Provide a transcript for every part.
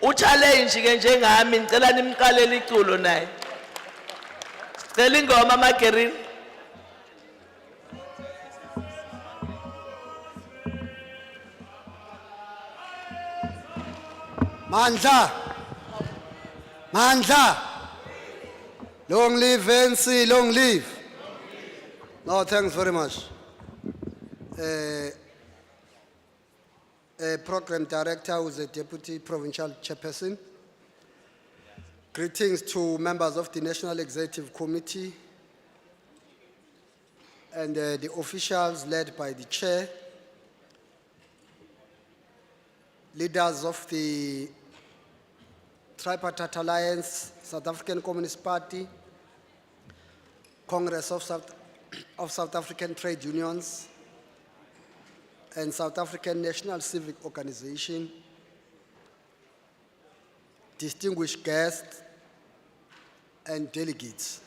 uchallenge ke njengami ngicela nimqalele iculo naye. Sicela ingoma Magerini. Mandla. Long live NC, long live. No, thanks very much. Program Director who is a Deputy Provincial Chairperson. Greetings to members of the National Executive Committee and the officials led by the Chair, leaders of the Tripartite Alliance, South African Communist Party, Congress of South African Trade Unions, and South African National Civic Organization, distinguished guests, and delegates.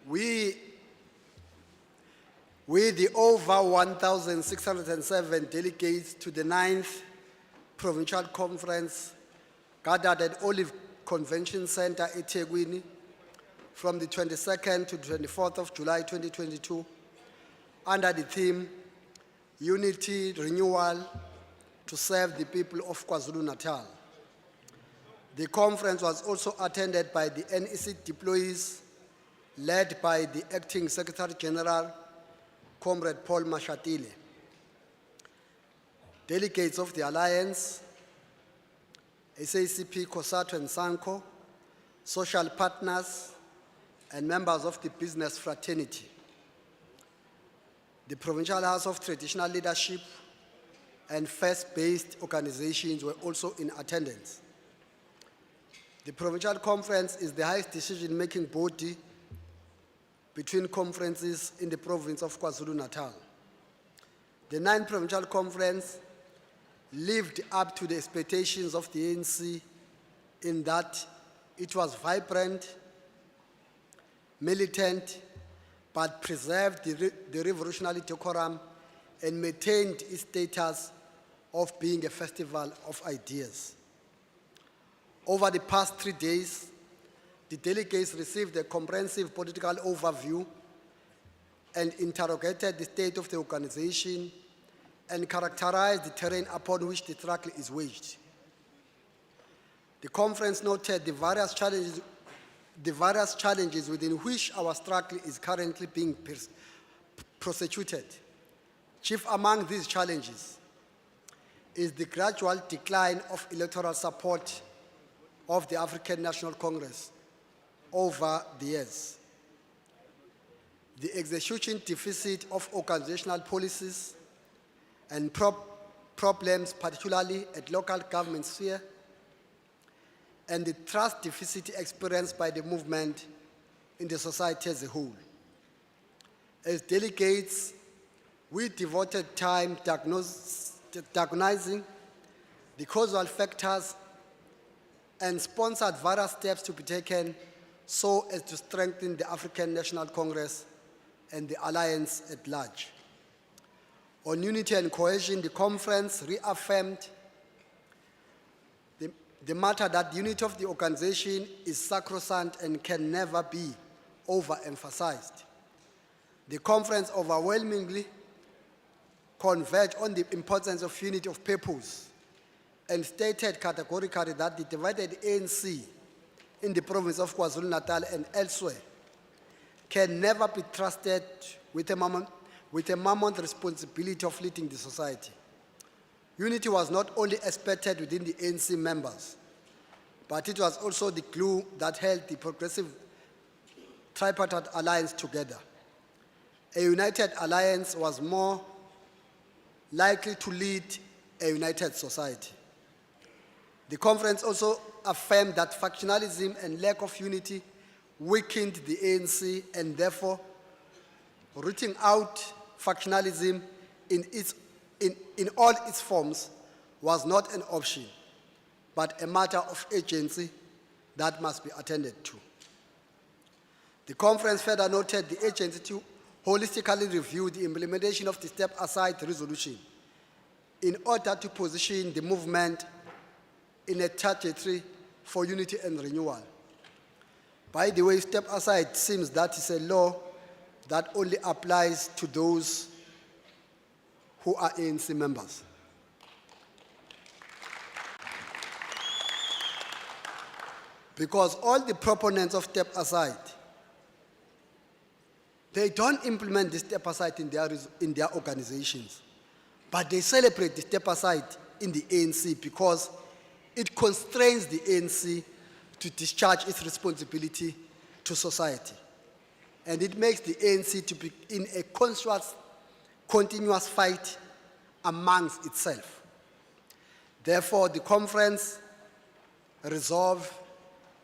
We, the over 1,607 delegates to the 9th Provincial Conference, gathered at Olive Convention Center, eThekwini, from the 22nd to 24th of July 2022, under the theme, Unity, Renewal, to serve the people of Kwazulu-Natal. The conference was also attended by the NEC deployees, led by the Acting Secretary General, Comrade Paul Mashatile. Delegates of the Alliance, SACP, COSATU and SANCO, social partners, and members of the business fraternity. The Provincial House of Traditional Leadership and faith-based organizations were also in attendance. The Provincial Conference is the highest decision-making body between conferences in the province of KwaZulu-Natal. The 9th Provincial Conference lived up to the expectations of the ANC in that it was vibrant, militant, but preserved the revolutionary decorum and maintained its status of being a festival of ideas. Over the past 3 days, the delegates received a comprehensive political overview and interrogated the state of the organization and characterized the terrain upon which the struggle is waged. The conference noted the various challenges within which our struggle is currently being prosecuted. Chief among these challenges is the gradual decline of electoral support of the African National Congress over the years, the execution deficit of organizational policies and problems, particularly at local government sphere, and the trust deficit experienced by the movement in the society as a whole. As delegates, we devoted time diagnosing the causal factors and sponsored various steps to be taken so as to strengthen the African National Congress and the alliance at large. On unity and cohesion, the conference reaffirmed the matter that the unity of the organization is sacrosanct and can never be overemphasized. The conference overwhelmingly converged on the importance of unity of purpose and stated categorically that the divided ANC in the province of KwaZulu-Natal and elsewhere can never be trusted with a mammoth responsibility of leading the society. Unity was not only expected within the ANC members, but it was also the glue that held the progressive tripartite alliance together. A united alliance was more likely to lead a united society. The conference also affirmed that factionalism and lack of unity weakened the ANC, and therefore rooting out factionalism in all its forms was not an option, but a matter of urgency that must be attended to. The conference further noted the urgency holistically review the implementation of the step-aside resolution in order to position the movement in a trajectory for unity and renewal. By the way, step-aside seems that is a law that only applies to those who are ANC members. Because all the proponents of step-aside, they don't implement the step-aside in their organizations, but they celebrate the step-aside in the ANC because it constrains the ANC to discharge its responsibility to society. And it makes the ANC to be in a continuous fight amongst itself. Therefore, the conference resolved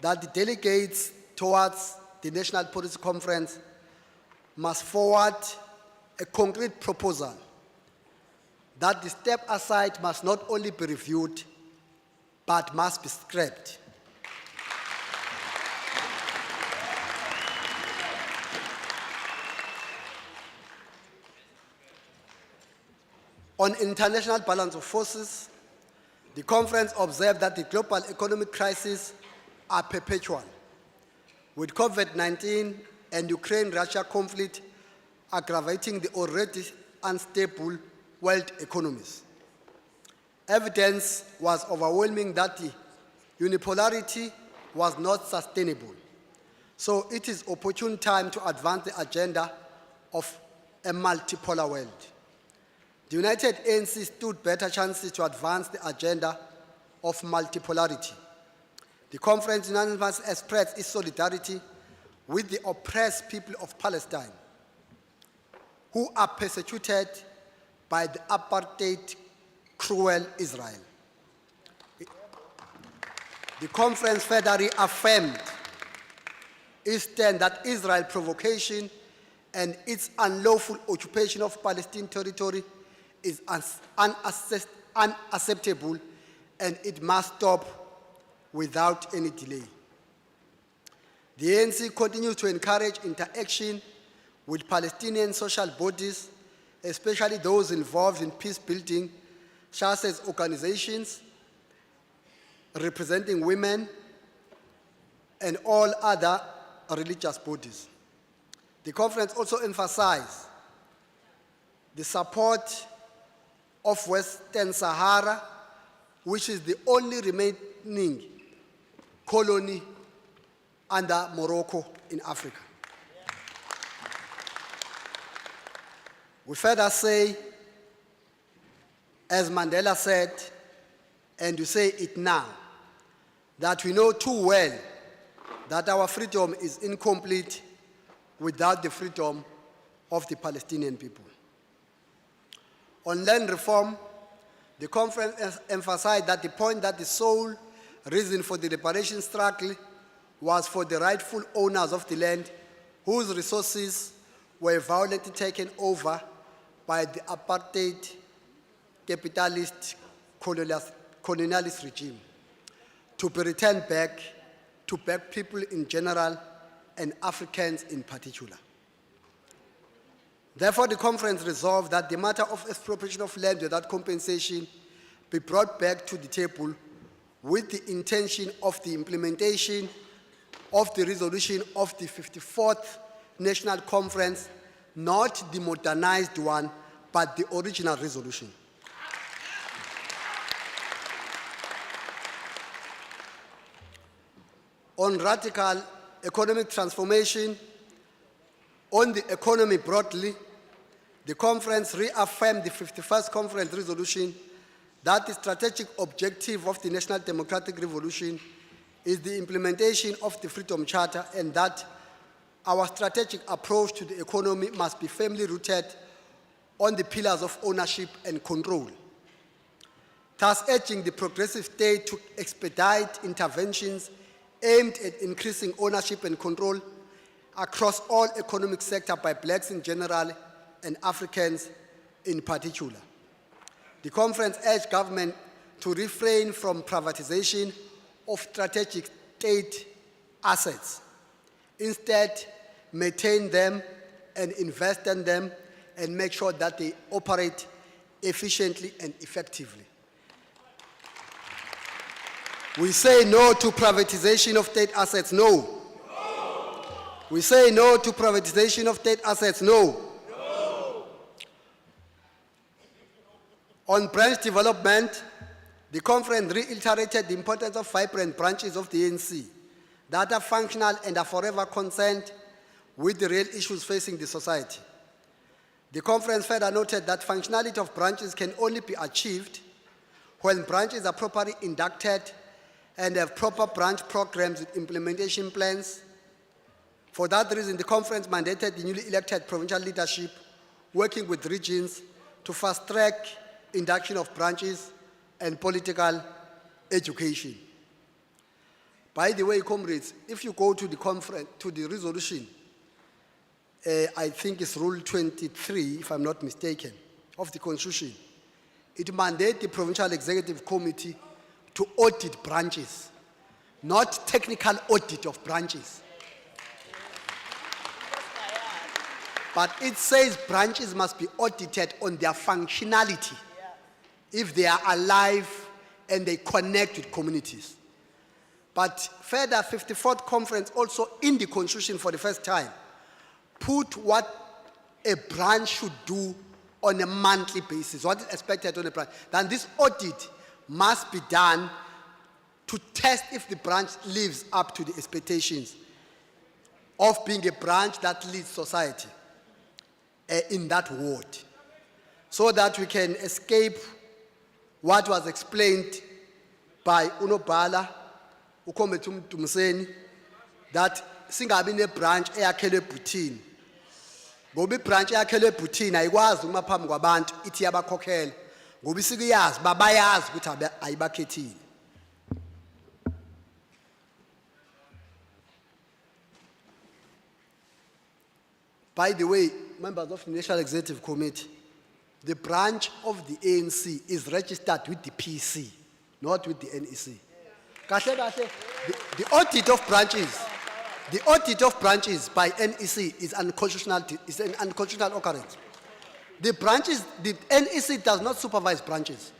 that the delegates towards the National Policy Conference must forward a concrete proposal that the step-aside must not only be reviewed, but must be scrapped. On international balance of forces, the conference observed that the global economic crisis are perpetual, with COVID-19 and Ukraine-Russia conflict aggravating the already unstable world economies. Evidence was overwhelming that the unipolarity was not sustainable. So it is opportune time to advance the agenda of a multipolar world. The United ANC stood better chances to advance the agenda of multipolarity. The conference unanimously expressed its solidarity with the oppressed people of Palestine, who are persecuted by the apartheid, cruel Israel. The conference further reaffirmed its stand that Israel's provocation and its unlawful occupation of Palestinian territory is unacceptable, and it must stop without any delay. The ANC continues to encourage interaction with Palestinian social bodies, especially those involved in peace building, such as organizations representing women and all other religious bodies. The conference also emphasized the support of Western Sahara, which is the only remaining colony under Morocco in Africa. We further say, as Mandela said, and you say it now, that we know too well that our freedom is incomplete without the freedom of the Palestinian people. On land reform, the conference emphasized that the point that the sole reason for the liberation struggle was for the rightful owners of the land whose resources were violently taken over by the apartheid capitalist colonialist regime to be returned back to black people in general and Africans in particular. Therefore, the conference resolved that the matter of expropriation of land without compensation be brought back to the table with the intention of the implementation of the resolution of the 54th National Conference, not the modernized one, but the original resolution. On radical economic transformation, on the economy broadly, the conference reaffirmed the 51st Conference resolution that the strategic objective of the National Democratic Revolution is the implementation of the Freedom Charter, and that our strategic approach to the economy must be firmly rooted on the pillars of ownership and control, thus urging the progressive state to expedite interventions aimed at increasing ownership and control across all economic sectors by blacks in general and Africans in particular. The conference urged government to refrain from privatization of strategic state assets. Instead, maintain them and invest in them and make sure that they operate efficiently and effectively. We say no to privatization of state assets, no. We say no to privatization of state assets, no. On branch development, the conference reiterated the importance of vibrant branches of the ANC that are functional and are forever concerned with the real issues facing the society. The conference further noted that functionality of branches can only be achieved when branches are properly inducted and have proper branch programs with implementation plans. For that reason, the conference mandated the newly elected provincial leadership working with regions to fast-track induction of branches and political education. By the way, comrades, if you go to the conference, to the resolution, I think it's Rule 23, if I'm not mistaken, of the Constitution, it mandates the Provincial Executive Committee to audit branches, not technical audit of branches. But it says branches must be audited on their functionality if they are alive and they connect with communities. But further, 54th conference also in the Constitution for the first time put what a branch should do on a monthly basis, what is expected on a branch. Then this audit must be done to test if the branch lives up to the expectations of being a branch that leads society in that ward, so that we can escape what was explained by Unobhala, uKhombethu Mdumiseni, that singabi ne branch eyakhelwe ebhuthini. Ngoba ibranch eyakhelwe ebhuthini ayikwazi uma phambi kwabantu ithi yabakhokhela ngoba isikuyazi babayazi ukuthi ayibakhethile. By the way, members of the National Executive Committee, the branch of the ANC is registered with the PC, not with the NEC. Kahle kahle, the audit of branches by NEC is unconstitutional, is an unconstitutional occurrence. The NEC does not supervise branches.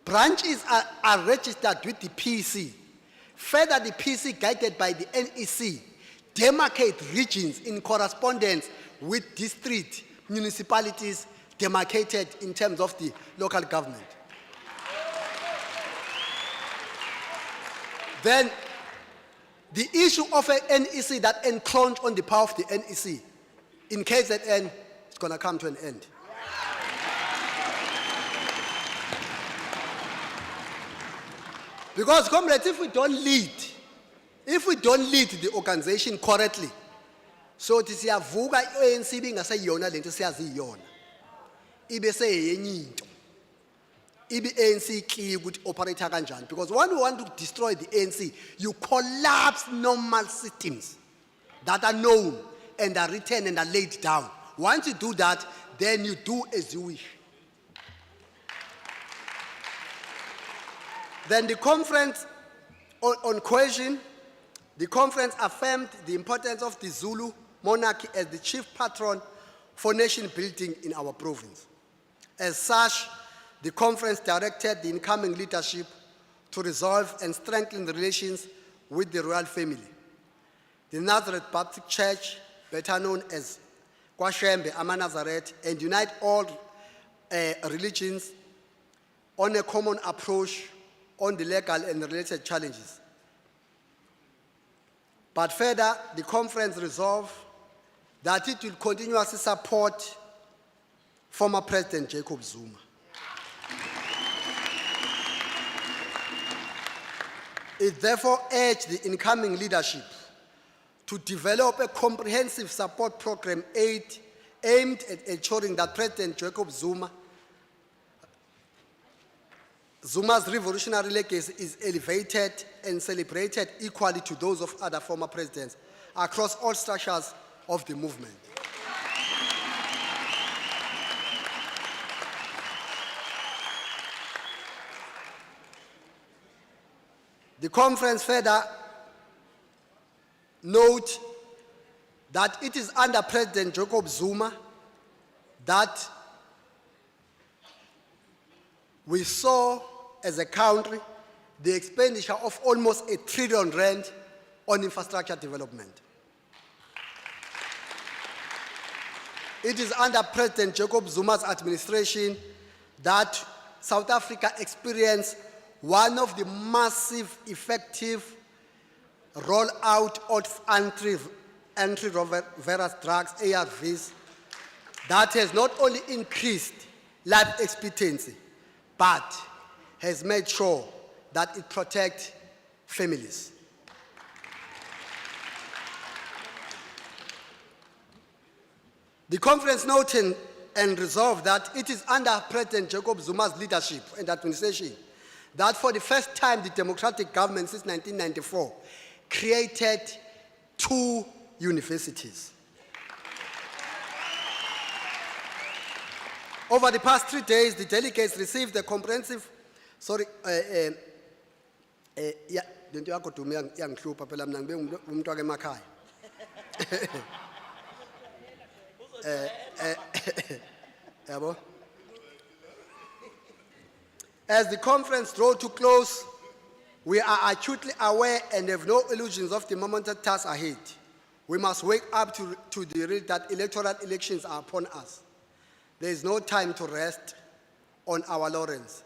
Branches are registered with the PC. Further, the PC, guided by the NEC, demarcate regions in correspondence with district municipalities demarcated in terms of the local government. Then the issue of an NEC that encroached on the power of the NEC, in KZN, it's going to come to an end. Because, comrades, if we don't lead the organization correctly, so it is siyavuka i-ANC bingaseyiyona lento siyaziyona. Ibe seyenye into. Ibe ANC clear ukuthi operate kanjani, because when you want to destroy the ANC, you collapse normal systems that are known and are written and are laid down. Once you do that, then you do as you wish. Then the conference on cohesion, the conference affirmed the importance of the Zulu monarchy as the chief patron for nation building in our province. As such, the conference directed the incoming leadership to resolve and strengthen the relations with the royal family. The Nazareth Baptist Church, better known as Kwashembe Ama-Nazareth, and unite all religions on a common approach on the legal and related challenges. But further, the conference resolved that it will continuously support former President Jacob Zuma. It therefore urged the incoming leadership to develop a comprehensive support program aimed at ensuring that President Jacob Zuma's revolutionary legacy is elevated and celebrated equally to those of other former presidents across all structures of the movement. The conference further note that it is under President Jacob Zuma that we saw as a country the expenditure of almost R1 trillion on infrastructure development. It is under President Jacob Zuma's administration that South Africa experienced one of the massive, effective rollout of antiretroviral drugs, ARVs, that has not only increased life expectancy, but has made sure that it protects families. The conference noted and resolved that it is under President Jacob Zuma's leadership and administration that for the first time the democratic government since 1994 created 2 universities. Over the past 3 days, the delegates received a comprehensive, As the conference draws to close, we are acutely aware and have no illusions of the momentous task ahead. We must wake up to the reality that electoral elections are upon us. There is no time to rest on our laurels.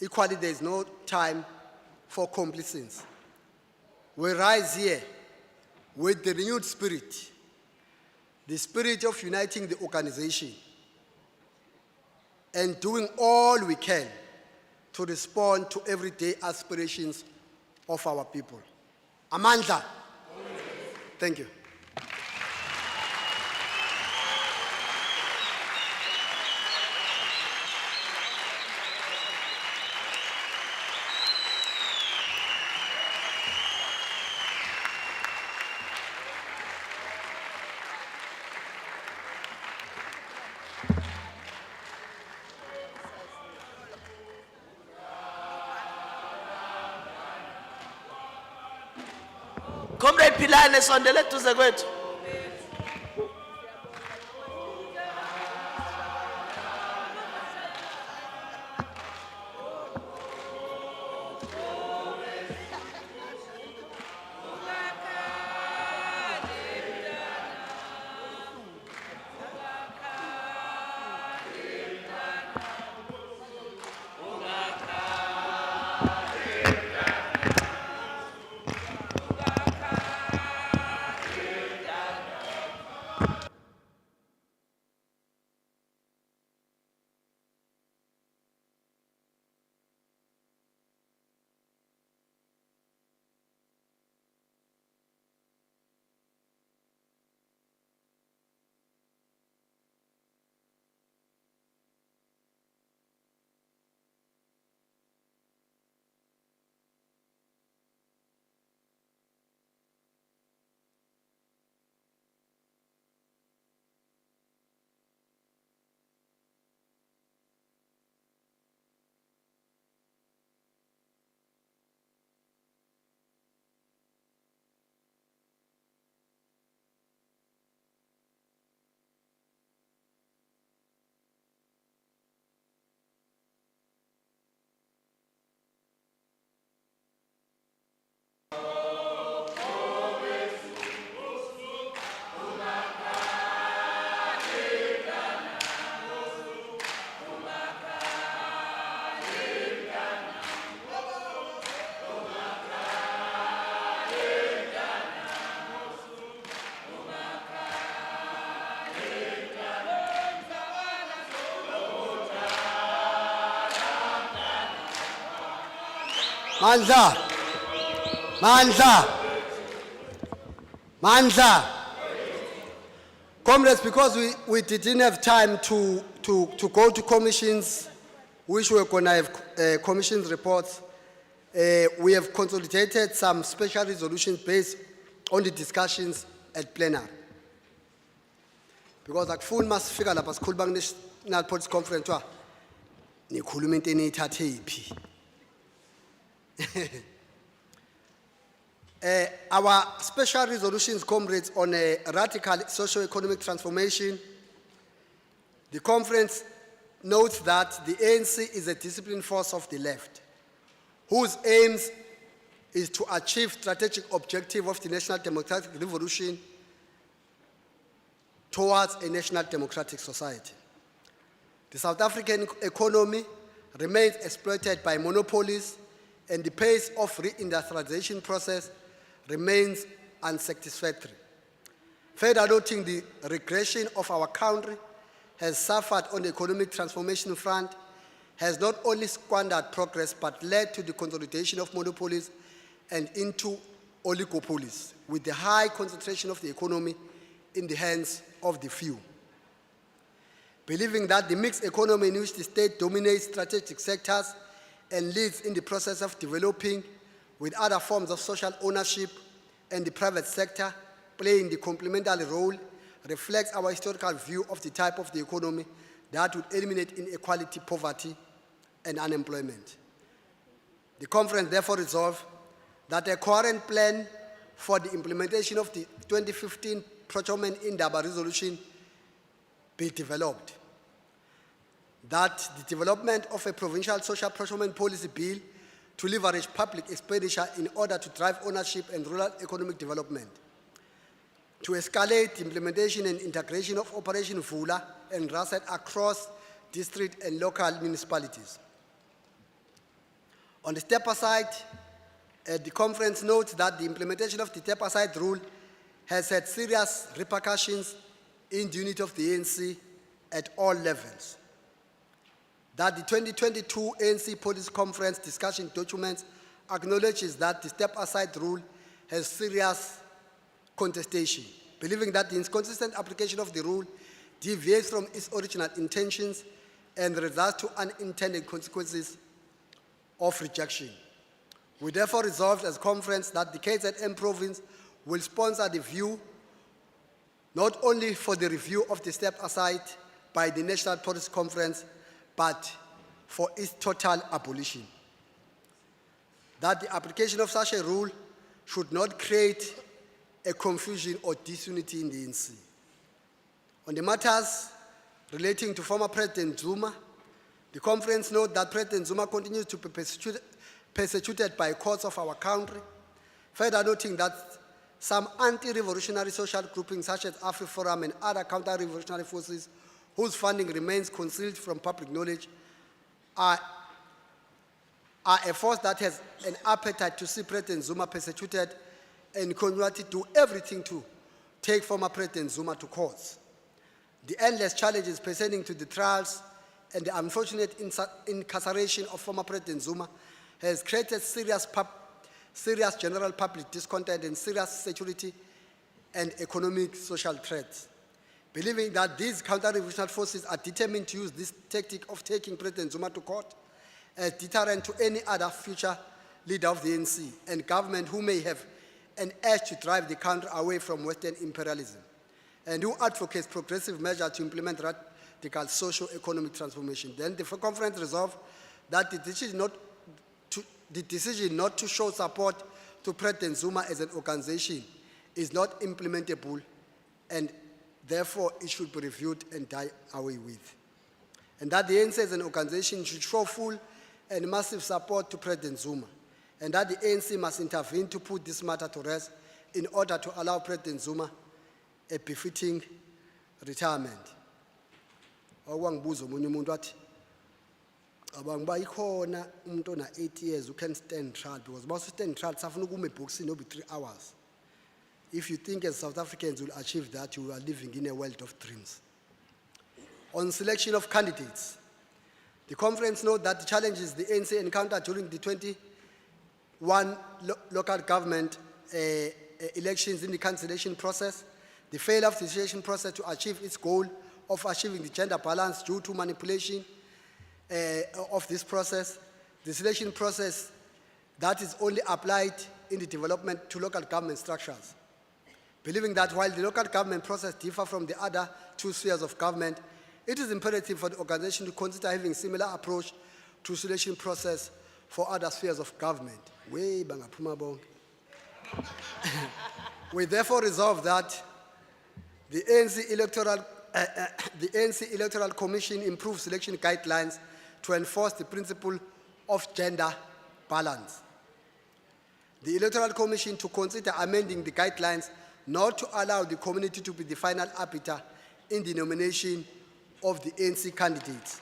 Equally, there is no time for complacence. We rise here with the renewed spirit, the spirit of uniting the organization and doing all we can to respond to everyday aspirations of our people. Amandla. Thank you. Comrade Pilane sondele duze kwethu. Mandla. Comrades, because we didn't have time to go to commissions, which we're going to have commissions reports, we have consolidated some special resolutions based on the discussions at plenary. Because akufuni masifika lapha sikhuluma ku-National Police Conference wa nikhuluma into eniyithathe iphi. Our special resolutions, comrades, on a radical socio-economic transformation. The conference notes that the ANC is a disciplined force of the left, whose aims is to achieve strategic objective of the national democratic revolution towards a national democratic society. The South African economy remains exploited by monopolies, and the pace of reindustrialization process remains unsatisfactory. Further noting the regression of our country has suffered on the economic transformation front, has not only squandered progress but led to the consolidation of monopolies and into oligopolies, with the high concentration of the economy in the hands of the few. Believing that the mixed economy in which the state dominates strategic sectors and leads in the process of developing, with other forms of social ownership and the private sector playing the complementary role, reflects our historical view of the type of the economy that would eliminate inequality, poverty, and unemployment. The conference therefore resolved that a coherent plan for the implementation of the 2015 Procurement Indaba resolution be developed. That the development of a provincial social procurement policy bill to leverage public expenditure in order to drive ownership and rural economic development. To escalate the implementation and integration of Operation Vula and RASET across district and local municipalities. On the step-aside, the conference notes that the implementation of the step-aside rule has had serious repercussions in the unity of the ANC at all levels. That the 2022 ANC Policy Conference discussion documents acknowledges that the step-aside rule has serious contestation, believing that the inconsistent application of the rule deviates from its original intentions and results to unintended consequences of rejection. We therefore resolved as a conference that the KZN province will sponsor the view not only for the review of the step-aside by the National Policy Conference, but for its total abolition. That the application of such a rule should not create a confusion or disunity in the ANC. On the matters relating to former President Zuma, the conference noted that President Zuma continues to be persecuted by courts of our country, further noting that some anti-revolutionary social groupings such as AfriForum and other counter-revolutionary forces whose funding remains concealed from public knowledge are a force that has an appetite to see President Zuma persecuted and continue to do everything to take former President Zuma to courts. The endless challenges pertaining to the trials and the unfortunate incarceration of former President Zuma has created serious general public discontent and serious security and economic social threats. Believing that these counter-revolutionary forces are determined to use this tactic of taking President Zuma to court as deterrent to any other future leader of the ANC and government who may have an urge to drive the country away from Western imperialism and who advocates progressive measures to implement radical socio-economic transformation. Then the conference resolved that the decision not to show support to President Zuma as an organization is not implementable, and therefore it should be reviewed and die away with. And that the ANC as an organization should show full and massive support to President Zuma, and that the ANC must intervene to put this matter to rest in order to allow President Zuma a befitting retirement. Okwangibuza omunye umuntu wathi abangiba ikhona umuntu ona 8 years who can stand trial, because once you stand trial safuna ukuma ebhokisini obi 3 hours. If you think as South Africans will achieve that, you are living in a world of dreams. On selection of candidates, the conference noted that the challenges the ANC encountered during the 21 local government elections in the cancellation process, the failure of the selection process to achieve its goal of achieving the gender balance due to manipulation of this process, the selection process that is only applied in the development to local government structures. Believing that while the local government process differs from the other two spheres of government, it is imperative for the organization to consider having similar approach to selection process for other spheres of government. Way bangaphuma bonke. We therefore resolve that the ANC Electoral Commission improve selection guidelines to enforce the principle of gender balance. The Electoral Commission to consider amending the guidelines not to allow the community to be the final arbiter in the nomination of the ANC candidates,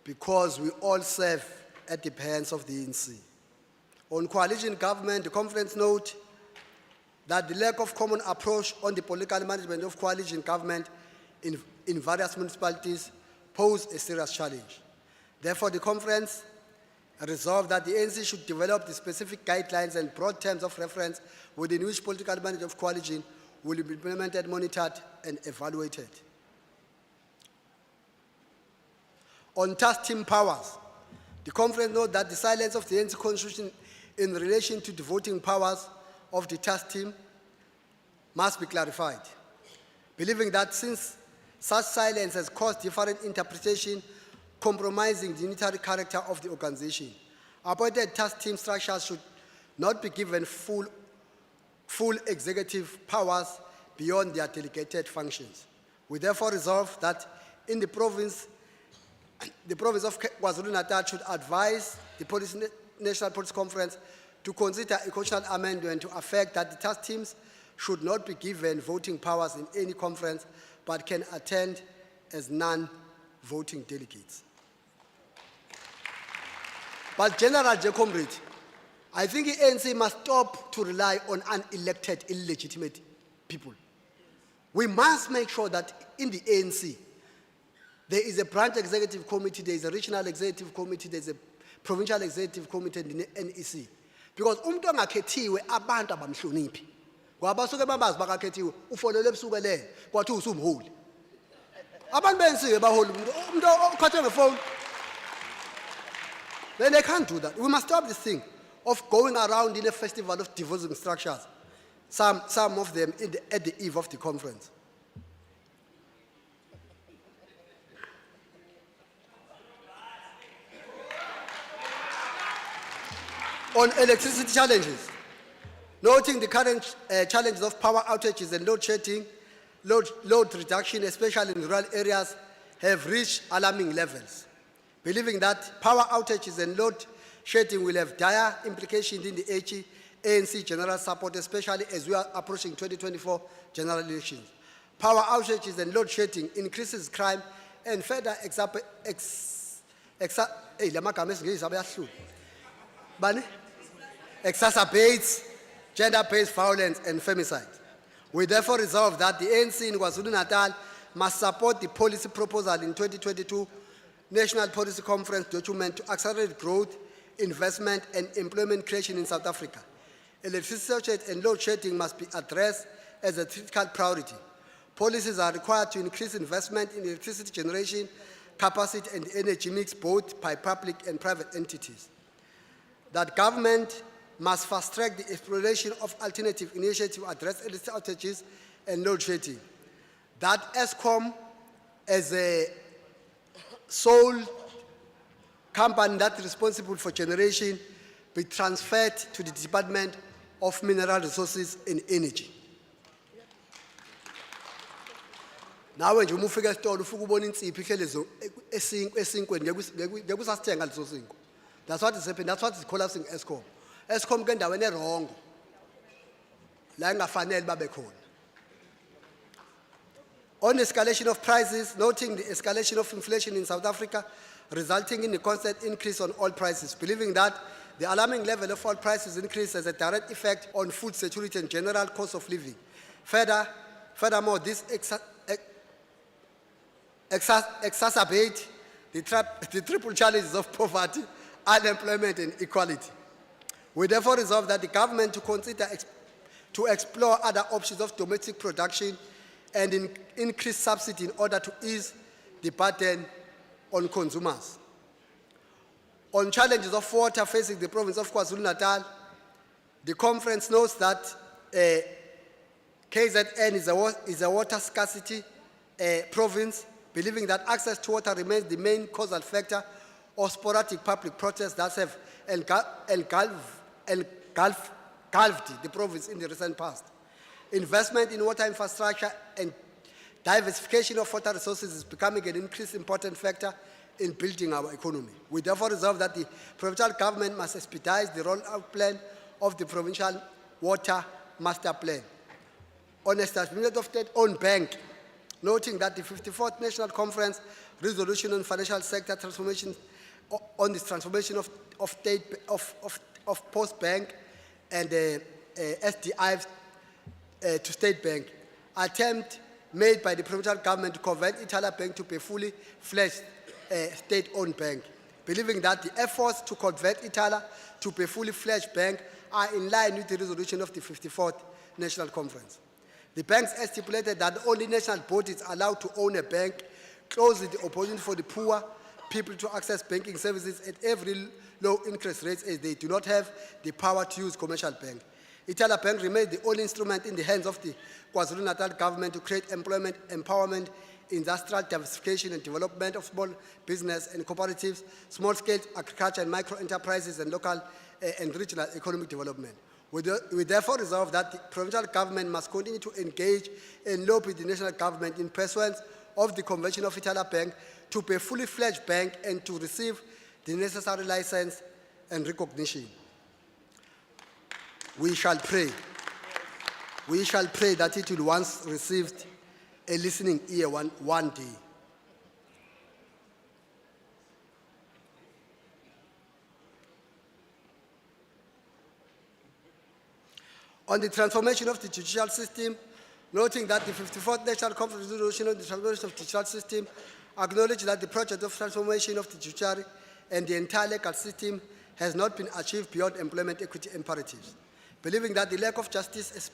because we all serve at the hands of the ANC. On coalition government, the conference note that the lack of common approach on the political management of coalition government in various municipalities pose a serious challenge. Therefore, the conference resolved that the ANC should develop the specific guidelines and broad terms of reference within which political management of coalition will be implemented, monitored, and evaluated. On task team powers, the conference noted that the silence of the ANC constitution in relation to the voting powers of the task team must be clarified, believing that since such silence has caused different interpretation compromising the unitary character of the organization, appointed task team structures should not be given full executive powers beyond their delegated functions. We therefore resolve that in the province of Kwazulu-Natal should advise the National Police Conference to consider a constitutional amendment to effect that the task teams should not be given voting powers in any conference, but can attend as non-voting delegates. But General Comrade, I think the ANC must stop to rely on unelected, illegitimate people. We must make sure that in the ANC, there is a branch executive committee, there is a regional executive committee, there is a provincial executive committee in the NEC. Because umuntu ongakhethiwe abantu abamhloniphi. Ngoba basuke bambazi bakakhethiwe ufolele ebusuku le kwathi usumholi. Abantu bensiwe baholi umuntu okhathe ngefone. Then they can't do that. We must stop this thing of going around in a festival of divorcing structures. Some of them at the eve of the conference. On electricity challenges, noting the current challenges of power outages and load shedding, load reduction, especially in rural areas, have reached alarming levels. Believing that power outages and load shedding will have dire implications in the ANC general support, especially as we are approaching 2024 general elections. Power outages and load shedding increases crime and further exacerbates gender-based violence and femicide. We therefore resolve that the ANC in KwaZulu-Natal must support the policy proposal in 2022 National Policy Conference document to accelerate growth, investment, and employment creation in South Africa. Electricity and load shedding must be addressed as a critical priority. Policies are required to increase investment in electricity generation capacity and energy mix both by public and private entities. That government must fast-track the exploration of alternative initiatives to address electricity outages and load shedding. That ESCOM, as a sole company that is responsible for generation, be transferred to the Department of Mineral Resources and Energy. Now when you move figure store, that's what is happening. That's what is collapsing ESCOM. ESCOM can do anything wrong. On escalation of prices, noting the escalation of inflation in South Africa, resulting in a constant increase on oil prices, believing that the alarming level of oil prices increase has a direct effect on food security and general cost of living. Furthermore, this exacerbate the triple challenges of poverty, unemployment, and equality. We therefore resolve that the government to consider to explore other options of domestic production and increase subsidy in order to ease the burden on consumers. On challenges of water facing the province of KwaZulu-Natal, the conference notes that KZN is a water scarcity province, believing that access to water remains the main causal factor or sporadic public protests that have engulfed the province in the recent past. Investment in water infrastructure and diversification of water resources is becoming an increasingly important factor in building our economy. We therefore resolve that the provincial government must expedite the rollout plan of the provincial water master plan. On establishment of state-owned bank, noting that the 54th National Conference resolution on financial sector transformation on the transformation of Post Bank and SDI to State Bank, attempt made by the provincial government to convert Itala Bank to be fully fledged state-owned bank, believing that the efforts to convert Itala to be fully fledged bank are in line with the resolution of the 54th National Conference. The banks stipulated that only national bodies allowed to own a bank, closing the opportunity for the poor people to access banking services at every low interest rates, as they do not have the power to use commercial bank. Itala Bank remains the only instrument in the hands of the Kwazulu-Natal government to create employment, empowerment, industrial diversification and development of small business and cooperatives, small-scale agriculture and micro-enterprises, and local and regional economic development. We therefore resolve that the provincial government must continue to engage and lobby the national government in pursuance of the Convention of Itala Bank to be a fully fledged bank and to receive the necessary license and recognition. We shall pray. We shall pray that it will once received a listening ear one day. On the transformation of the judicial system, noting that the 54th National Conference resolution on the transformation of the judicial system acknowledged that the project of transformation of the judiciary and the entire legal system has not been achieved beyond employment equity imperatives, believing that the lack of justice,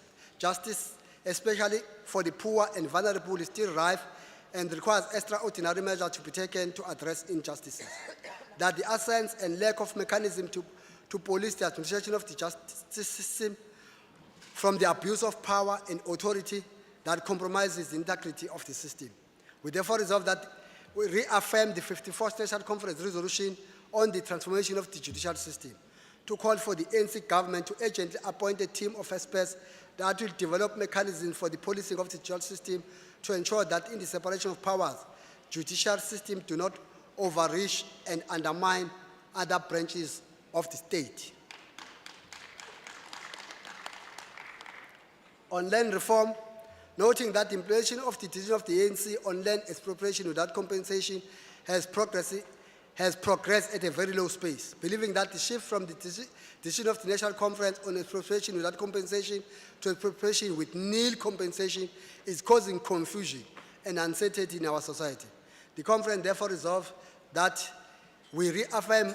especially for the poor and vulnerable, is still rife and requires extraordinary measures to be taken to address injustices. That the absence and lack of mechanism to police the administration of the justice system from the abuse of power and authority that compromises the integrity of the system. We therefore resolve that we reaffirm the 54th National Conference resolution on the transformation of the judicial system, to call for the ANC government to urgently appoint a team of experts that will develop mechanisms for the policing of the judicial system to ensure that in the separation of powers, judicial system do not overreach and undermine other branches of the state. On land reform, noting that the implementation of the decision of the ANC on land expropriation without compensation has progressed at a very low pace, believing that the shift from the decision of the National Conference on expropriation without compensation to expropriation with nil compensation is causing confusion and uncertainty in our society. The conference therefore resolved that we reaffirm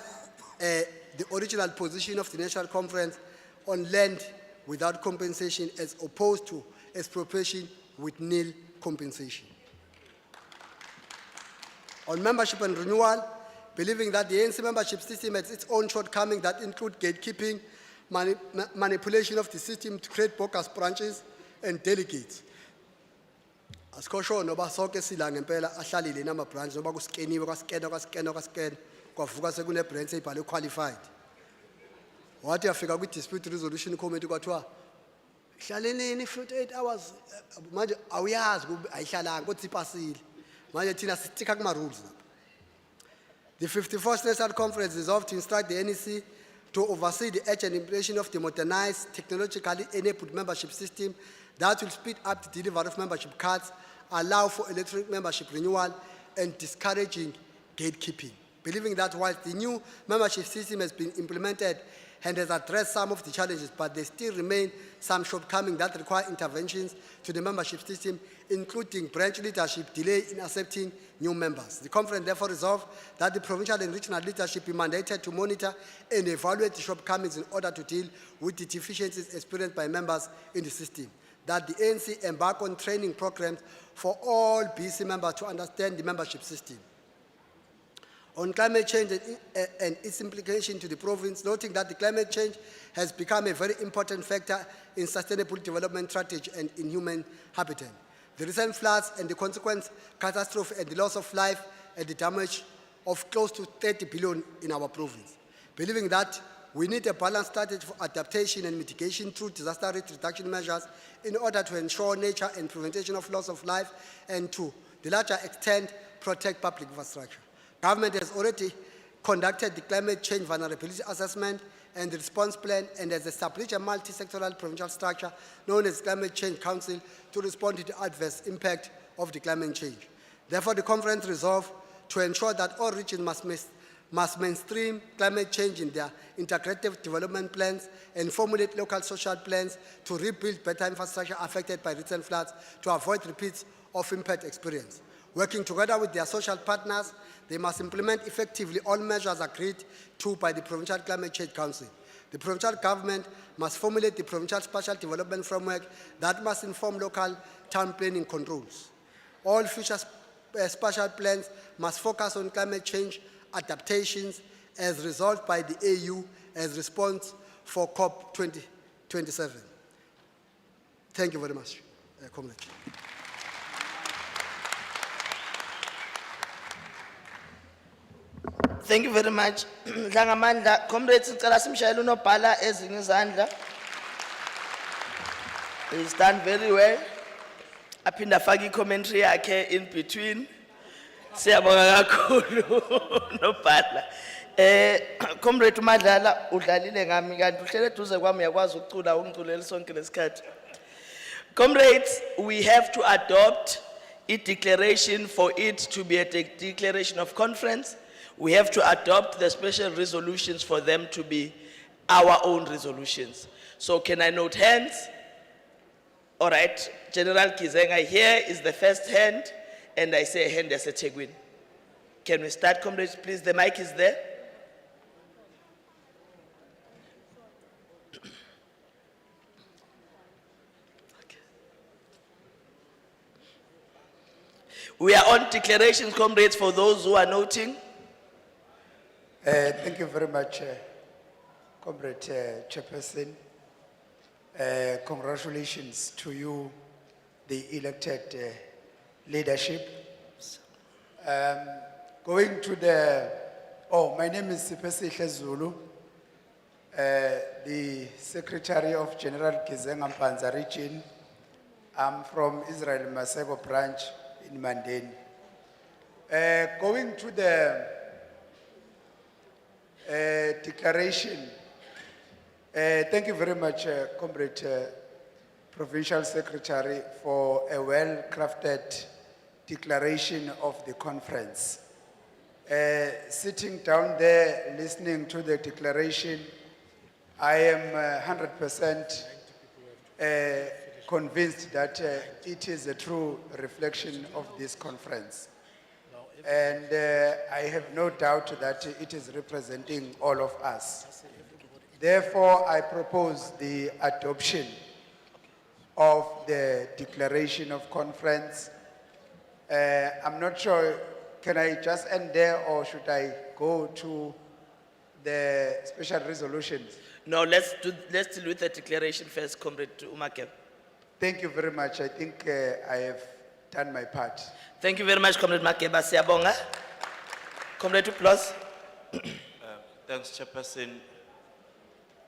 the original position of the National Conference on land without compensation as opposed to expropriation with nil compensation. On membership and renewal, believing that the ANC membership system has its own shortcomings that include gatekeeping, manipulation of the system to create bogus branches and delegates. Asikho noba sonke sila ngempela ahlalile nama branch noba kuskeniwe kwaskena kwavuka sekune branch ebhalwe qualified. Wathi yafika kwi dispute resolution committee kwathiwa hlaleleni 48 hours manje awuyazi ayihlalanga kodwa ipasile manje thina sithika kuma rules. The 54th National Conference resolved to instruct the NEC to oversee the urgent implementation of the modernized, technologically enabled membership system that will speed up the delivery of membership cards, allow for electronic membership renewal, and discouraging gatekeeping. Believing that while the new membership system has been implemented and has addressed some of the challenges, but there still remain some shortcomings that require interventions to the membership system, including branch leadership delay in accepting new members. The conference therefore resolved that the provincial and regional leadership be mandated to monitor and evaluate the shortcomings in order to deal with the deficiencies experienced by members in the system. That the ANC embark on training programs for all BC members to understand the membership system. On climate change and its implication to the province, noting that the climate change has become a very important factor in sustainable development strategy and in human habitat. The recent floods and the consequent catastrophe and the loss of life and the damage of close to 30 billion in our province. Believing that we need a balanced strategy for adaptation and mitigation through disaster risk reduction measures in order to ensure nature and prevention of loss of life and to the larger extent protect public infrastructure. Government has already conducted the climate change vulnerability assessment and the response plan and has established a multi-sectoral provincial structure known as Climate Change Council to respond to the adverse impact of the climate change. Therefore, the conference resolved to ensure that all regions must mainstream climate change in their integrative development plans and formulate local social plans to rebuild better infrastructure affected by recent floods to avoid repeats of impact experience. Working together with their social partners, they must implement effectively all measures agreed to by the Provincial Climate Change Council. The provincial government must formulate the provincial spatial development framework that must inform local town planning controls. All future spatial plans must focus on climate change adaptations as resolved by the AU as response for COP 2027. Thank you very much, Comrade. Thank you very much. Dlangamandla, comrades, ngicela simshayele unobhala ezinye izandla. He's done very well. Aphinda afake i-commentary yakhe in between. Siyabonga kakhulu nobhala. Comrade uMadlala udlalile ngami kanti uhlele eduze kwami uyakwazi ukucula ungiculela sonke lesikhathi. Comrades, we have to adopt a declaration for it to be a declaration of conference. We have to adopt the special resolutions for them to be our own resolutions. So can I note hands? All right, General Kizenga here is the first hand, and I say hand as a Tegwin. Can we start, comrades, please? The mic is there. We are on declarations, comrades, for those who are noting. Thank you very much, Comrade Chairperson. Congratulations to you, the elected leadership. Going to my name is Sipesihle Zulu, the Secretary of General Kizenga Mpanza region. I'm from Israel Masego branch in Mandeni. Going to the declaration. Thank you very much, Comrade Provincial Secretary, for a well-crafted declaration of the conference. Sitting down there, listening to the declaration, I am 100% convinced that it is a true reflection of this conference. And I have no doubt that it is representing all of us. Therefore, I propose the adoption of the declaration of conference. I'm not sure, can I just end there or should I go to the special resolutions? No, let's deal with the declaration first, Comrade Umakeb. Thank you very much. I think I have done my part. Thank you very much, Comrade Makeba. Siyabonga. Comrade Plus. Thanks, Chairperson.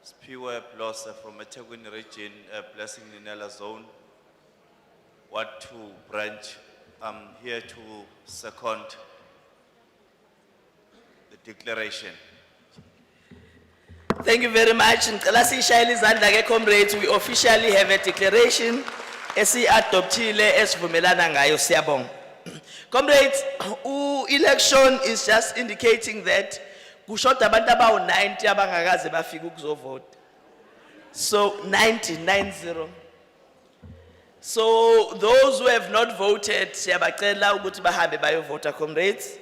Spiwe Plus from the Tegwin region, Blessing Ninela Zone, Ward 2 branch. I'm here to second the declaration. Thank you very much. Ngicela sishayele izandla ke comrades, we officially have a declaration esi-adoptile esivumelana ngayo. Siyabonga. Comrades, election is just indicating that kushoda abantu abawu-90 abangakaze bafika ukuzovota. So 90. So those who have not voted, siyabacela ukuthi bahambe bayovota, comrades.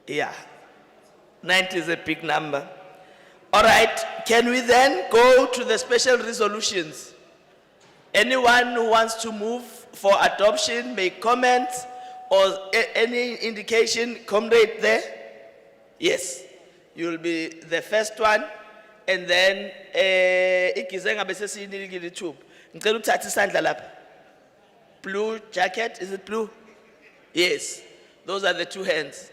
Yeah, 90 is a big number. All right, can we then go to the special resolutions? Anyone who wants to move for adoption, make comments or any indication, comrade there? Yes, you will be the first one, and then ikizenga bese siyinilikile ithuba. Ngicela uthathe isandla lapha. Blue jacket, is it blue? Yes, those are the two hands.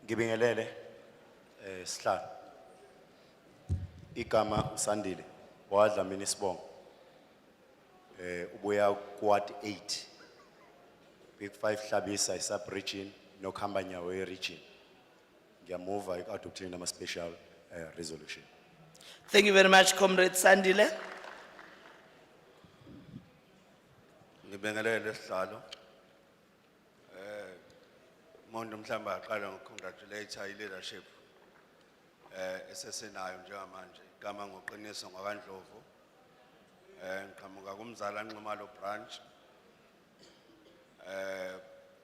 Ngibingelele sihlalo. Igama uSandile wadla mina isibongo. Ubuya Ward 8. Big 5 Hlabisa sub region no Khambanyawe region. Ngiyamuva ikadopting nama special resolution. Thank you very much, Comrade Sandile. Ngibingelele sihlalo. Umuntu mhlamba aqala ngokongratulate leadership esesenayo njengamanje igama ngoqiniso ngakandlovu ngiqhamuka kumzala Nxumalo branch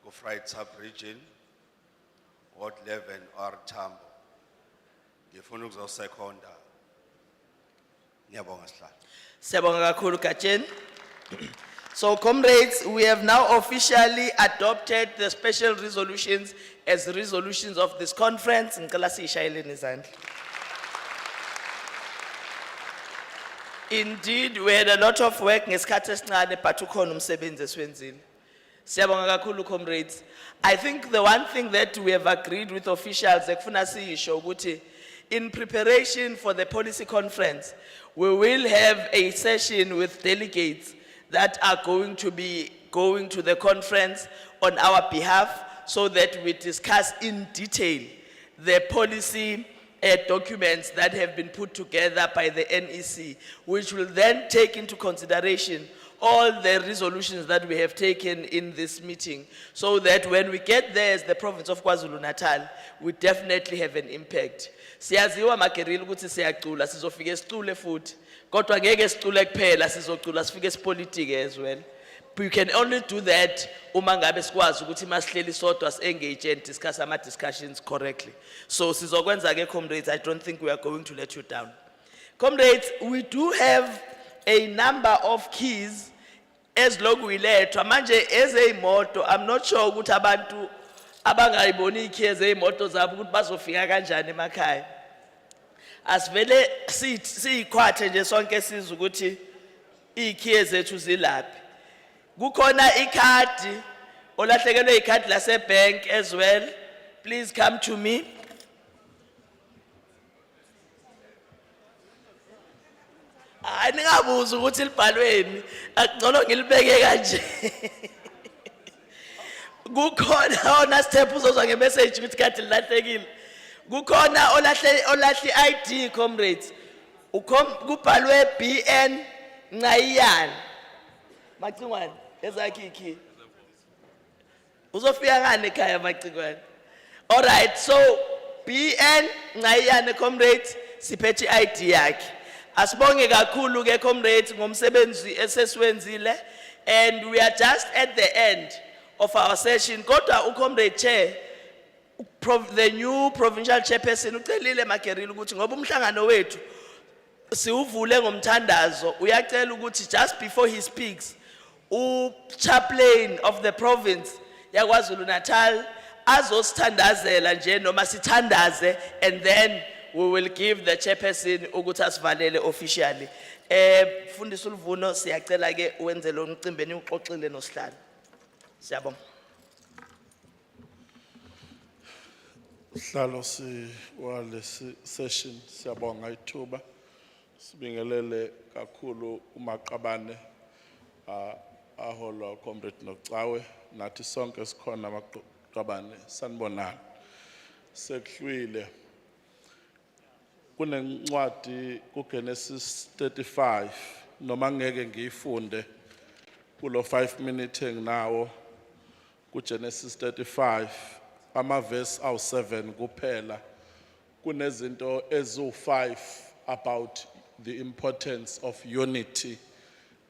ku Fried sub region Ward 11 or Tambo ngifuna ukuzoseconda ngiyabonga sihlalo. Siyabonga kakhulu Gatsheni. So, comrades, we have now officially adopted the special resolutions as resolutions of this conference. Ngicela siyishayeleni izandla. Indeed, we had a lot of work ngesikhathi esincane but ukhona umsebenzi esiwenzile. Siyabonga kakhulu, comrades. I think the one thing that we have agreed with officials ekufuna siyisho ukuthi in preparation for the policy conference, we will have a session with delegates that are going to be going to the conference on our behalf so that we discuss in detail the policy documents that have been put together by the NEC, which will then take into consideration all the resolutions that we have taken in this meeting, so that when we get there as the province of Kwazulu-Natal, we definitely have an impact. Siyaziwa makerili ukuthi siyacula, sizofike sicule futhi. Kodwa ngeke sicule kuphela, sizocula sifike sipolitike as well. We can only do that uma ngabe sikwazi ukuthi masihleli sodwa engage and discuss ama discussions correctly. So sizokwenza ke comrades, I don't think we are going to let you down. Comrades, we do have a number of keys as lokuyilethwa manje ezeyimoto. I'm not sure ukuthi abantu abangayiboni ikey ezeyimoto zabo ukuthi bazofika kanjani emakhaya. Asivele siyikhwathe nje sonke sizwe ukuthi ikey zethu zilaphi. Kukhona ikhadi olahlekelwe ikhadi lase bank as well. Please come to me. Ningabuza ukuthi libhalweni, akungcono ngilibeke kanje. Kukhona ona step uzozwa ngemessage ukuthi ikhadi lilahlekile. Kukhona olahle ID comrades. Kubhalwe BN Ngayiyani. Macingwane ezakhe ikhi. Uzofika ngane ekhaya Macingwane. All right, so BN Ngayiyani comrades siphethe ID yakhe. Asibonge kakhulu ke comrades ngomsebenzi esesiwenzile, and we are just at the end of our session. Kodwa ucomrade chair, the new provincial chairperson ucelile makerili ukuthi ngoba umhlangano wethu siuvule ngomthandazo, uyacela ukuthi just before he speaks chaplain of the province yaKwaZulu-Natal azosithandazela nje noma sithandaze, and then we will give the chairperson ukuthi asivalele officially. Mfundisi uLvuno siyacela ke uwenze lo mcimbi uxoxile noSihlalo. Siyabonga. Sihlalo wale session siyabonga ithuba. Sibingelele kakhulu uMaqabane ahola comrade noCawe nathi sonke sikhona uMaqabane sanibonana. Sekuhlwile kunencwadi kuGenesis 35 noma ngeke ngiyifunde kulo 5 minutes enginawo kuGenesis 35 amaverse awu7 kuphela kunezinto ezu5 about the importance of unity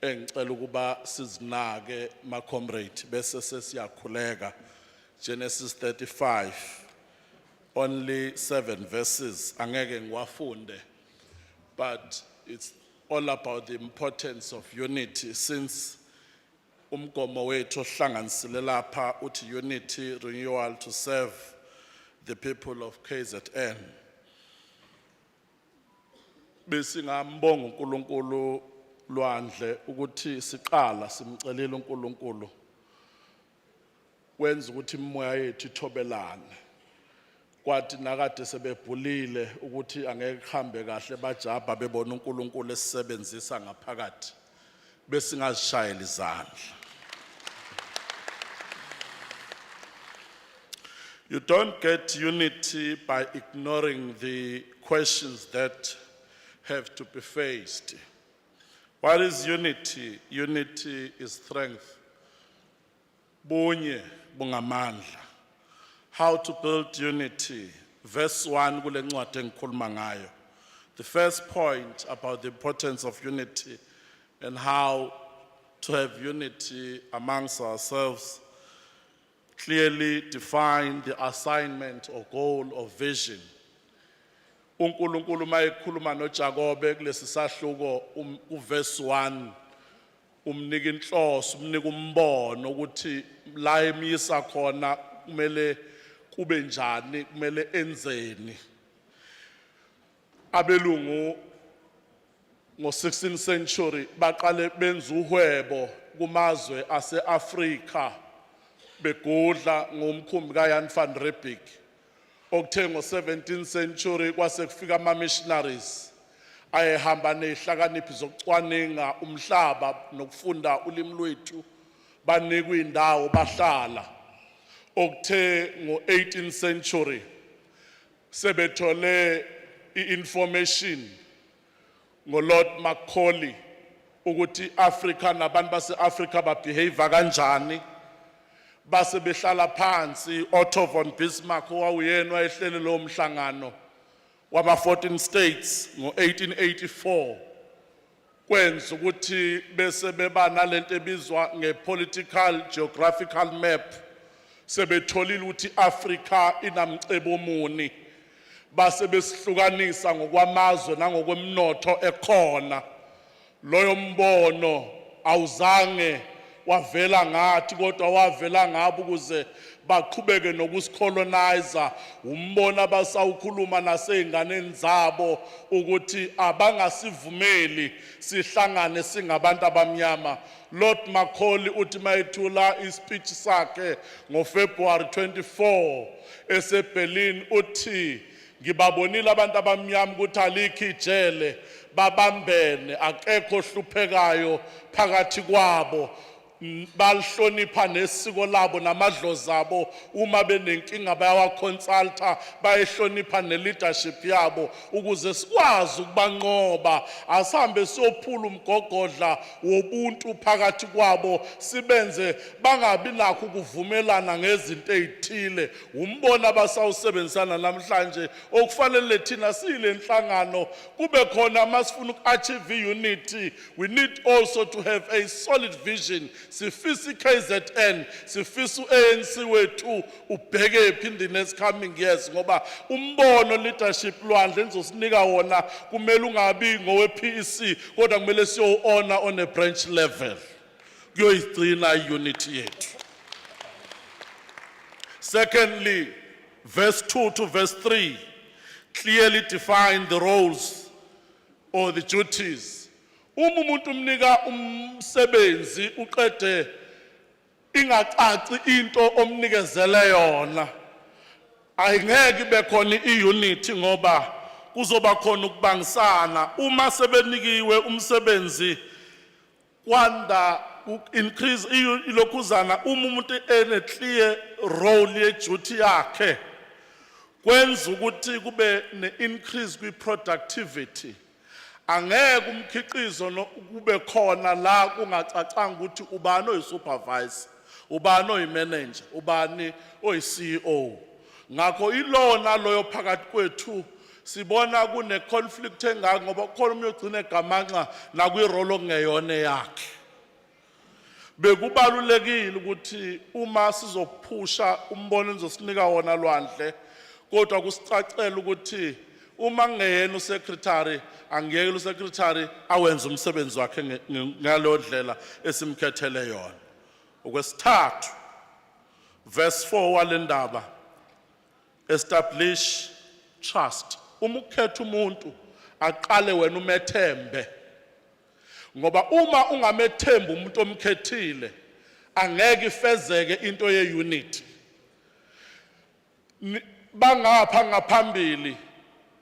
engicela ukuba sizinake ma comrade bese sesiyakhuleka. Genesis 35 only 7 verses angeke ngiwafunde, but it's all about the importance of unity, since umgomo wethu ohlanganisile lapha uthi unity renewal to serve the people of KZN. Besingambonga uNkulunkulu lwandle ukuthi siqala simcelile uNkulunkulu wenza ukuthi imimoya yethu ithobelane kwathi nakade sebebhulile ukuthi angeke kuhambe kahle bajabha bebona uNkulunkulu esisebenzisa ngaphakathi besingazishayela izandla. You don't get unity by ignoring the questions that have to be faced. What is unity? Unity is strength. Bunye bungamandla. How to build unity? Verse 1 kule ncwadi engikhuluma ngayo. The first point about the importance of unity and how to have unity amongst ourselves clearly define the assignment or goal or vision. uNkulunkulu mayekhuluma noJakobe kulesi sahluko uverse 1 umnika inhloso umnika umbono ukuthi la emisa khona kumele kube njani kumele enzeni. Abelungu ngo-16th century baqale benza uhwebo kumazwe ase-Afrika begudla ngomkhumbi kaJan van Riebeeck. Okuthe ngo-17th century kwase kufika ama-missionaries ayehamba nezihlakaniphi zokucwaninga umhlaba nokufunda ulimi lwethu banikwa indawo bahlala. Okuthe ngo-18th century sebethole i-information ngoLord Macaulay ukuthi Africa nabantu base-Africa babehave kanjani. Base behlala phansi Otto von Bismarck owawuyena wayehlele lo mhlangano wama 14 states ngo-1884 kwenza ukuthi bese beba nalento ebizwa nge-political geographical map sebetholile ukuthi Africa inamcebo muni base besihlukanisa ngokwamazwe nangokwemnotho ekhona. Loyo mbono awuzange wavela ngathi kodwa wavela ngabo ukuze baqhubeke nokusicolonizer. Umbona abasawukhuluma naseyinganeni zabo ukuthi abangasivumeli sihlangane singabantu abamnyama. Lord Macaulay uthi mayethula ispeech sakhe ngoFebruary 24 eseBerlin uthi ngibabonile abantu abamnyama ukuthi alikho ijele babambene akekho ohluphekayo phakathi kwabo. Balihlonipha nesiko labo namadlozi abo uma benenkinga bayawaconsulta bayihlonipha neleadership yabo ukuze sikwazi ukubanqoba asihambe siyophula umgogodla wobuntu phakathi kwabo sibenze bangabi nakho ukuvumelana ngezinto ezithile. Umbona basawusebenzisana namhlanje okufanele thina sile inhlangano kube khona masifuna ukachieve unity. We need also to have a solid vision. Sifisa KZN, sifisa ANC wethu ubheke phi in the next coming years ngoba umbono leadership lwandle nizosinika wona kumele ungabi ngowe-PEC kodwa kumele siyo-honor on a branch level kuyoyigcina unity yethu. Secondly, verse 2 to verse 3 clearly define the roles or the duties. Umuntu umnika umsebenzi uqede ingacaci into omnikezele yona ayingeke ibe khona iunity ngoba kuzoba khona ukubangisana. Uma sebenikiwe umsebenzi kwanda increase ilokhuzana umuntu ene clear role ye duty yakhe kwenza ukuthi kube ne increase kwi productivity. Angeke umkhiqizo kube khona la kungacacanga ukuthi ubani oyisupervisor ubani oyimanager ubani oyiCEO. Ngakho ilona loyo phakathi kwethu sibona kune conflict engaka ngoba khona umuntu ogcina egamanxa nakwirole okungeyona yakhe. Bekubalulekile ukuthi uma sizophusha umbono enzosinika wona lwandle kodwa kusicacela ukuthi uma ngeyena usecretary angeke usecretary awenze umsebenzi wakhe ngalo ndlela esimkhethele yona. Okwesithathu verse 4 walendaba establish trust. Uma ukhetha umuntu aqale wena umethembe Ngoba uma ungamethemba umuntu omkhethile, angeke ifezeke into ye-unity. Bangapha ngaphambili,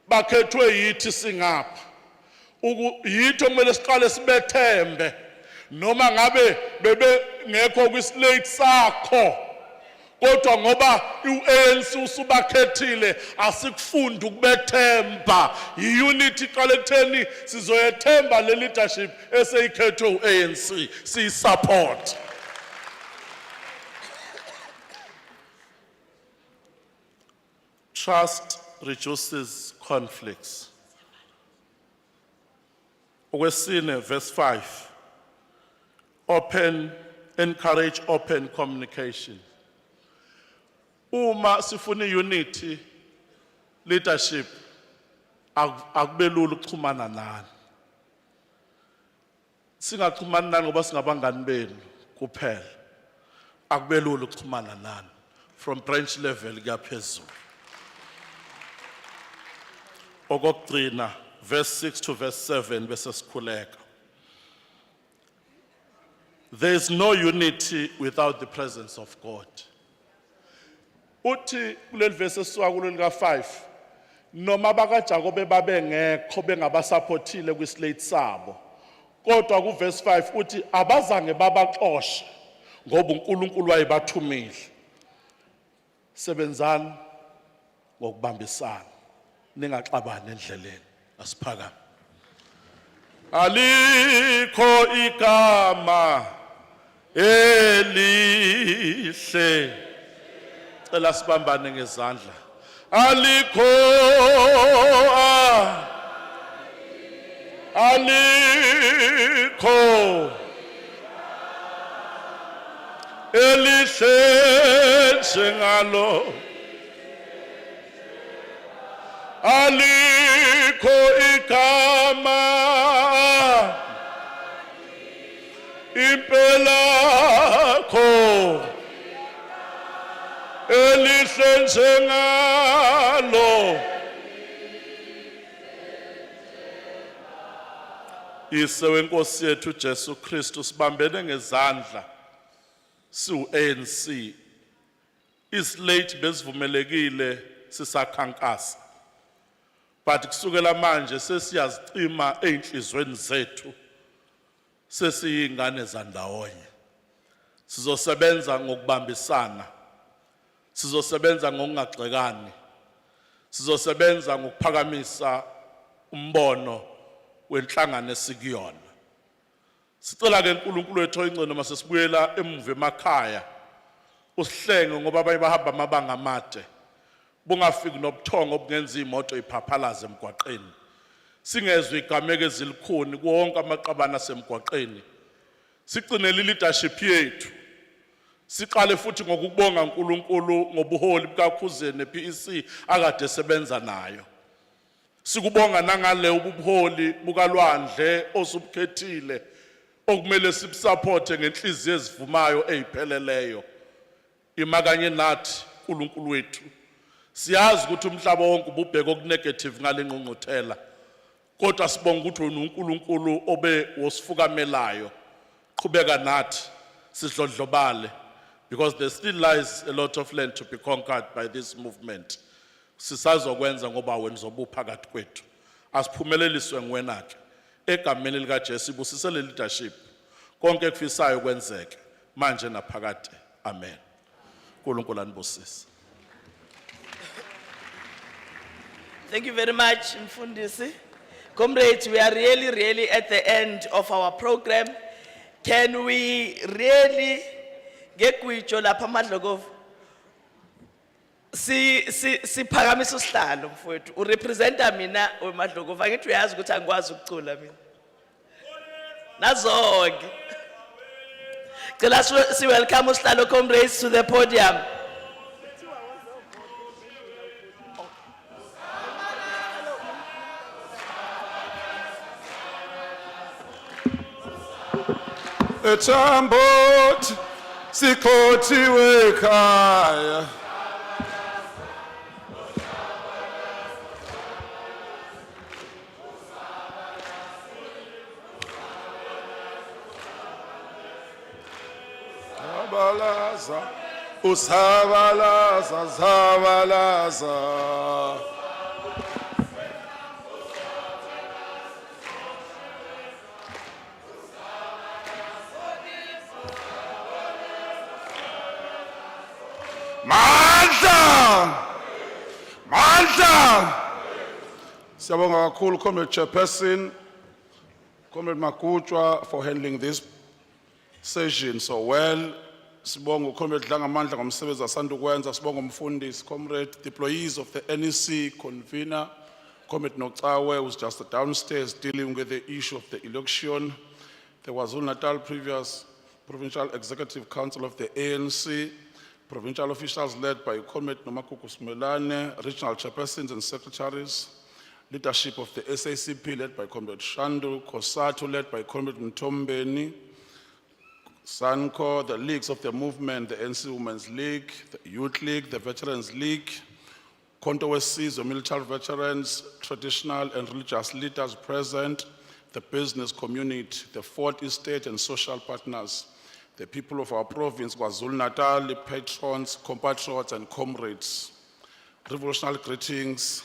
bakhethwe yithi singapha. Yithi okumele siqale sibethembe, noma ngabe bebengekho kwislate sakho. Kodwa ngoba u-ANC usubakhethile, asikufunda ukubethemba. I-unity iqale ekutheni sizoyethemba le leadership eseyikhethwe u-ANC, siyi-support. Trust reduces conflicts. Okwesine, verse 5. Encourage open communication. Uma sifuna unity leadership, akube lula ukuxhumana nani. Singaxhumani nani ngoba singabangani benu kuphela. Akube lula ukuxhumana nani from branch level kuya phezulu. Okokugcina, verse 6 to verse 7 bese sikhuleka. There is no unity without the presence of God. Uthi kuleli verse esisuka kuleli ka5, noma bakaJakobe babengekho bengabasupportile kwislate sabo, kodwa ku verse 5 uthi abazange babaxoshe ngoba uNkulunkulu wayebathumile. Sebenzani ngokubambisana, ningaxabani endleleni. Asiphakame. Alikho igama elihle, cela sibambane ngezandla. Alikho elihle njengalo. Alikho igama impela kho elihle njengalo. Ise wenkosi yethu Jesu Kristu, sibambene ngezandla siu-ANC. Islate bezivumelekile sisakhankasa, but kusukela manje sesiyazicima einhlizweni zethu, sesiyingane zandawonye. Sizosebenza ngokubambisana, sizosebenza ngokungagxekani, sizosebenza ngokuphakamisa umbono wenhlangano esikuyona. Sicela ke uNkulunkulu wethu oyingcwele noma sesibuyela emuva emakhaya, usihlenge ngoba abanye bahamba amabanga amade, bungafiki nobuthongo obungenza imoto iphaphalaze emgwaqeni. Singezwe igameko ezilikhuni kuwonke amaqabana asemgwaqeni. Sigcinele leadership yethu. Siqale futhi ngokubonga uNkulunkulu ngobuholi bukaKhuzeni nePEC akade sebenza nayo. Sikubonga nangale ubuholi bukaLwandle osubukhethile okumele sibusupporte ngenhliziyo ezivumayo ezipheleleyo. Imakanye nathi uNkulunkulu wethu. Siyazi ukuthi umhlaba wonke ububheka okunegative ngale ngqongqothela. Kodwa sibonga ukuthi uNkulunkulu obe wosifukamelayo. Qhubeka nathi sidlodlobale, because there still lies a lot of land to be conquered by this movement. Sisazokwenza ngoba wena uzobuphakathi kwethu. Asiphumeleliswe nguwena ke. Egameni lika Jesu busise le leadership. Konke kufisayo kwenzeke manje naphakade. Amen. uNkulunkulu anibusise. Thank you very much, Mfundisi. Comrades, we are really at the end of our program. Can we really get kwijo lapha Madlogov? Siphakamisa usihlalo mfowethu. Urepresenta mina weMadlogov. Angithi uyazi ukuthi angikwazi ukucula mina. Nazonke. Cela si welcome usihlalo comrades to the podium. Echambot sikhotiwe ekhaya. Zabalaza, Usabalaza, Zabalaza. Mandla! Mandla! Siyabonga kakhulu Comrade Chairperson, Comrade Makutwa for handling this session so well. Sibonga Comrade Dlangamandla ngomsebenzi asanda ukwenza, sibonga umfundisi, Comrade, deployees of the NEC convener, Comrade Noktawe who's just downstairs dealing with the issue of the election, the KwaZulu-Natal previous Provincial Executive Council of the ANC, provincial officials led by Comrade Nomakuku Smelane, regional chairpersons and secretaries, leadership of the SACP led by Comrade Shandu, COSATU led by Comrade Mtombeni, SANCO, the leagues of the movement, the NC Women's League, the Youth League, the Veterans League, Konto Wesizwe, military veterans, traditional and religious leaders present, the business community, the Fourth Estate and social partners, the people of our province, KwaZulu-Natal, patrons, compatriots and comrades. Revolutionary greetings.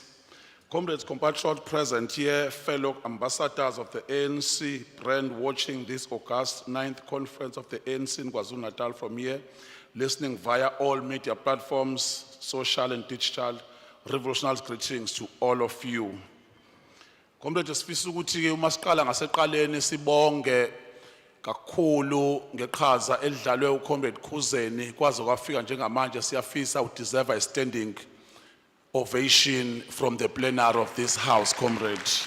Comrades, compatriots present here, fellow ambassadors of the ANC brand watching this August 9th conference of the ANC in KwaZulu-Natal from here, listening via all media platforms, social and digital. Revolutionary greetings to all of you. Comrades, sifisa ukuthi uMasiqala ngaseqaleni sibonge kakhulu ngeqhaza elidlalwe uComrade Khuzeni kwaze kwafika njengamanje siyafisa udeserve a standing ovation from the plenary of this house, comrade.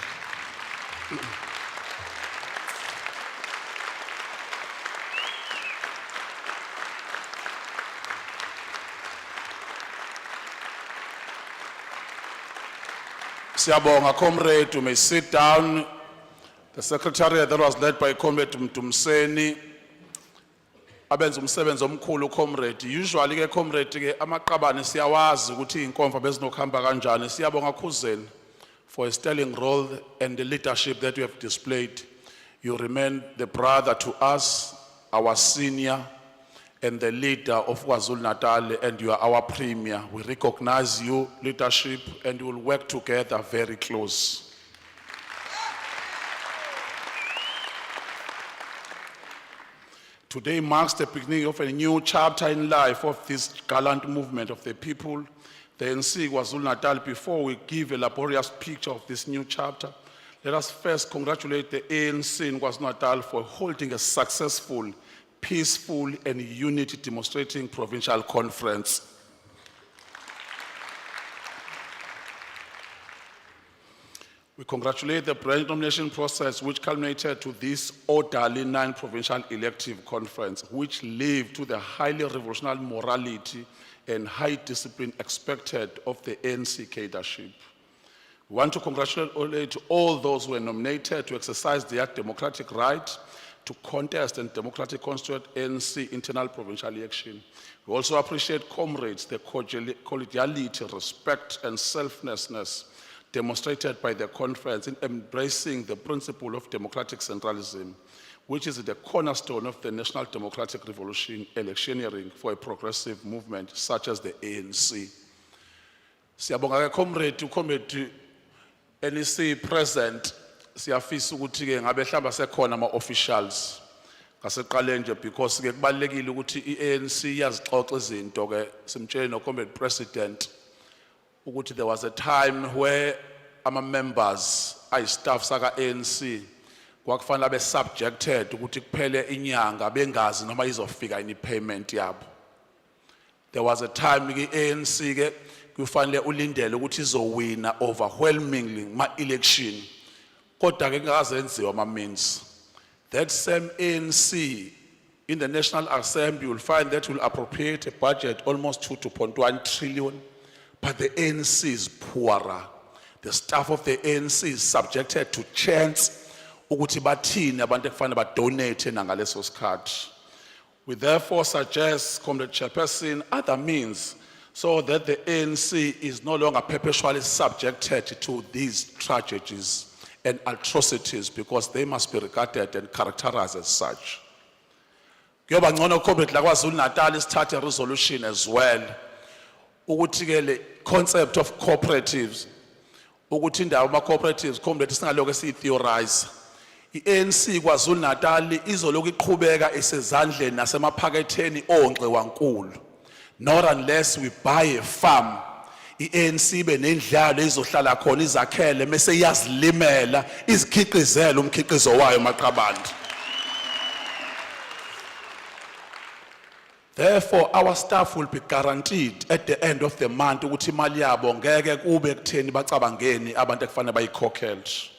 Siyabonga, comrade, you may sit down. The secretariat that was led by Comrade Mtumseni, abenza umsebenzi omkhulu comrade. Usually ke comrade ke amaqabane siyawazi ukuthi inkonfa bezinokhamba kanjani. Siyabonga Khuzeni for a sterling role and the leadership that you have displayed. You remain the brother to us, our senior and the leader of KwaZulu-Natal, and you are our premier. We recognize your leadership and we will work together very close. Today marks the beginning of a new chapter in life of this gallant movement of the people, the NC KwaZulu-Natal. Before we give a laborious picture of this new chapter, let us first congratulate the ANC in KwaZulu-Natal for holding a successful, peaceful and unity demonstrating provincial conference. We congratulate the branch nomination process which culminated to this orderly 9th Provincial Elective Conference, which lived to the highly revolutionary morality and high discipline expected of the ANC cadreship. We want to congratulate all those who were nominated to exercise their democratic right to contest and democratic constitute ANC internal provincial election. We also appreciate comrades, the collegiality, respect and selflessness demonstrated by the conference in embracing the principle of democratic centralism, which is the cornerstone of the national democratic revolution electioneering for a progressive movement such as the ANC. Siyabonga ke comrade NEC present, siyafisa ukuthi ke ngabe hlamba sekhona ama officials ngaseqaleni nje because ke kubalekile ukuthi iANC yazixoxa izinto ke simtshele no comrade president ukuthi there was a time where ama members staff saka ANC kwakufanele be subjected ukuthi kuphele inyanga bengazi noma izofika ini payment yabo. There was a time iANC ke kufanele ulindele ukuthi izowina overwhelmingly ma election kodwa ke ngazenziwa ama means. That same ANC in the National Assembly will find that will appropriate a budget almost 2.1 trillion. But the ANC is poorer. The staff of the ANC is subjected to chance ukuthi bathini abantu ekufanele ba donate nangaleso sikhathi. We therefore suggest, Comrade Chairperson, other means so that the ANC is no longer perpetually subjected to these tragedies and atrocities because they must be regarded and characterized as such. Kuyoba ngcono comrade la KwaZulu-Natal isithathe resolution as well. Ukuthi ke le concept of cooperatives, ukuthi indawo ama cooperatives comrade singaloke si theorize. I-ANC KwaZulu-Natal izoloku iqhubeka esezandleni nasemaphaketheni onke wankulu. Not unless we buy a farm. I-ANC benendlalo izohlala khona izakhele mase iyazilimela izikhiqizela umkhiqizo wayo maqabandi. Therefore, our staff will be guaranteed at the end of the month ukuthi imali yabo ngeke kube kutheni bacabangeni abantu ekufanele bayikhokhele.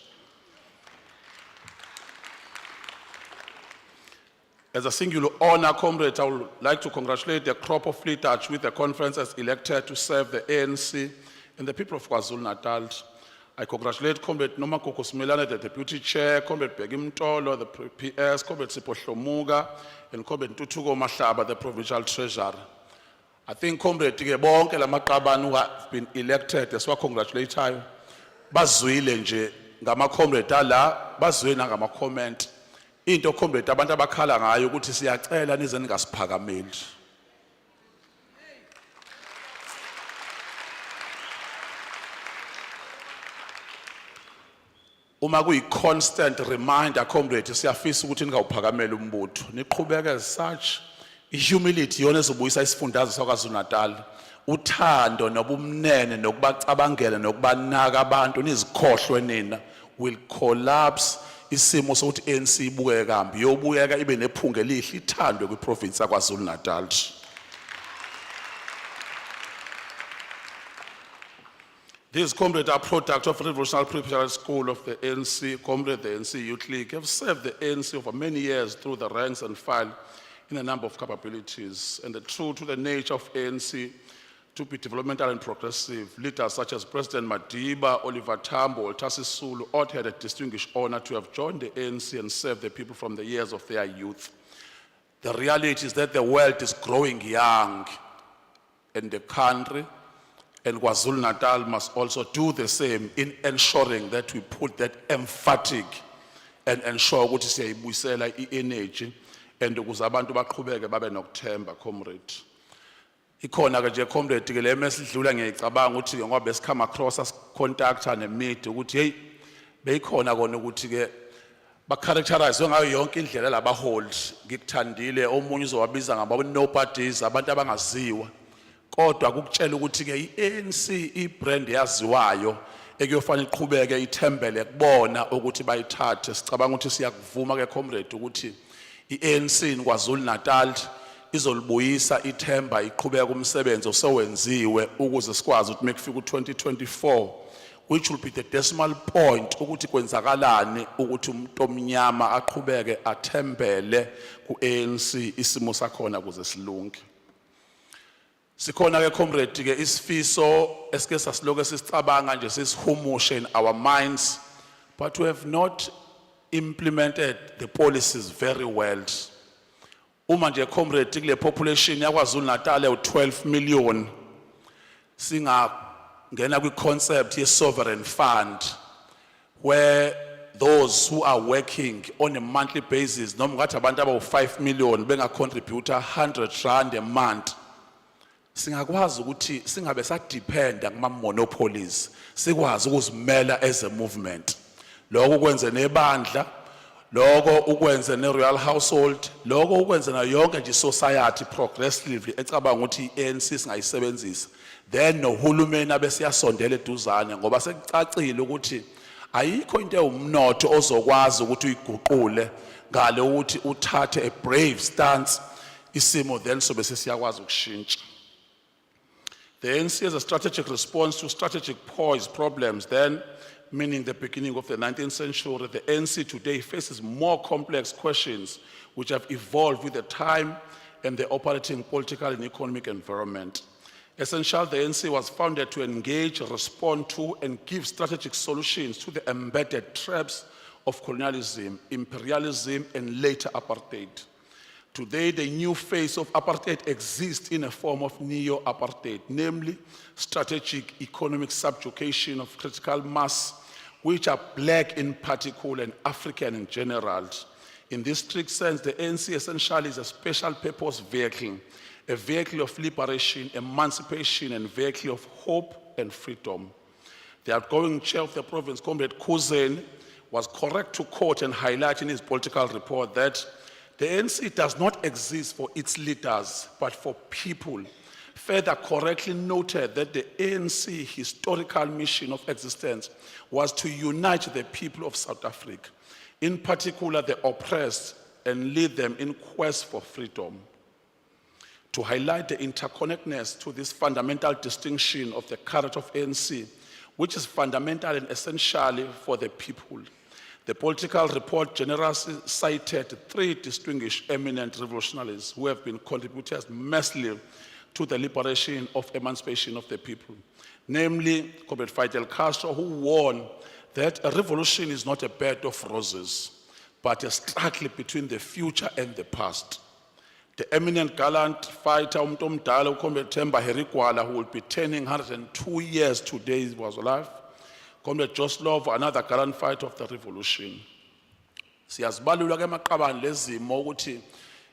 As a singular honor, comrade, I would like to congratulate the crop of leaders with the conference as elected to serve the ANC and the people of KwaZulu-Natal. I congratulate Comrade Noma Kokosmilane, the Deputy Chair, Comrade Begim Tolo, the PS, Comrade Sipo Shlomuga, and Comrade Tutugo Mashaba, the Provincial Treasurer. I think Comrade Tigebonke Lamakaban who have been elected, as well congratulate you. Bazwile nje, ngama comrade ala, bazwile na ngama comment. Into comrade abantu abakhala ngayo ukuthi siyacela nize ningasiphakameli. Uma kuyi constant reminder comrade siyafisa ukuthi ningawuphakamela umbutho. Niqhubeke as such. I-humility yona ezobuyisa isifundazwe saKwaZulu-Natal. Uthando nobumnene nokubacabangela nokubanaka abantu nizikhohlwe nina will collapse. Isimo sokuthi ANC ibuke kambi yobuyeka ibe nephunga elihle ithandwe kwiprovince yaKwaZulu-Natal. These comrades are product of Revolutionary Preparatory School of the ANC, comrade the ANC Youth League, have served the ANC over many years through the ranks and file in a number of capabilities. And true to the nature of ANC to be developmental and progressive, leaders such as President Madiba, Oliver Tambo, Oltasi Sulu, all had a distinguished honor to have joined the ANC and served the people from the years of their youth. The reality is that the world is growing young in the country, and KwaZulu-Natal must also do the same in ensuring that we put that emphatic and ensure ukuthi siyayibuyisela i-energy and ukuze abantu baqhubeke babe nokuthemba comrade. Ikhona ke nje comrade ke le mesidlula ngiyicabanga ukuthi ngoba besikhama across as contactor ne-meet ukuthi hey beyikhona kona ukuthi ke ba characterize ngayo yonke indlela labahold ngikuthandile omunye uzowabiza ngaba nobodies abantu abangaziwa. Kodwa ukutshela ukuthi ke i-ANC i-brand yaziwayo ekuyofanele iqhubeke ithembele kubona ukuthi bayithathe. Sicabanga ukuthi siyakuvuma ke comrade ukuthi i-ANC KwaZulu-Natal izolibuyisa ithemba iqhubeka umsebenzi osewenziwe ukuze sikwazi ukuthi mekufika u2024 which will be the decimal point ukuthi kwenzakalani ukuthi umuntu omnyama aqhubeke athembele ku-ANC isimo sakhona kuze silunge. Sikhona ke comrade ke isifiso esike sasiloke sisicabanga nje sisihumushe in our minds, but we have not implemented the policies very well. Uma nje comrade kule population yaKwaZulu-Natal u12 million singangena kwi concept ye sovereign fund where those who are working on a monthly basis noma ngathi abantu abawu5 million benga contribute 100 rand a month. Singakwazi ukuthi singabe sadependa kuma monopolies, sikwazi ukuzimela as a movement. Lokho kwenze nebandla, lokho ukwenze ne-royal household, lokho ukwenze na yonke nje society progressively ecabanga ukuthi i-ANC singayisebenzisa. Then nohulumeni abesiyasondela eduzane ngoba sekucacile ukuthi ayikho into ewumnotho ozokwazi ukuthi uyiguqule ngale ukuthi uthathe a brave stance isimo then sobe sesiyakwazi ukushintsha. The ANC has a strategic response to strategic poised problems then, meaning the beginning of the 19th century. The ANC today faces more complex questions which have evolved with the time and the operating political and economic environment. Essentially, the ANC was founded to engage, respond to, and give strategic solutions to the embedded traps of colonialism, imperialism, and later apartheid. Today, the new phase of apartheid exists in a form of neo-apartheid, namely strategic economic subjugation of critical mass, which are black in particular and African in general. In this strict sense, the ANC essentially is a special purpose vehicle, a vehicle of liberation, emancipation, and vehicle of hope and freedom. The outgoing chair of the province, Comrade Kuzen, was correct to quote and highlight in his political report that the ANC does not exist for its leaders, but for people. Further correctly noted that the ANC historical mission of existence was to unite the people of South Africa, in particular the oppressed, and lead them in quest for freedom. To highlight the interconnectedness to this fundamental distinction of the character of ANC, which is fundamental and essentially for the people, the political report generously cited 3 distinguished eminent revolutionaries who have been contributors massively to the liberation of emancipation of the people. Namely, Comrade Fidel Castro, who warned that a revolution is not a bed of roses, but a struggle between the future and the past. The eminent gallant fighter, Umtomdala, Comrade Themba Herikwala, who will be turning 102 years today, was alive. Comrade Joslov, another gallant fighter of the revolution. Siyazibalula ke maqabane lezimo ukuthi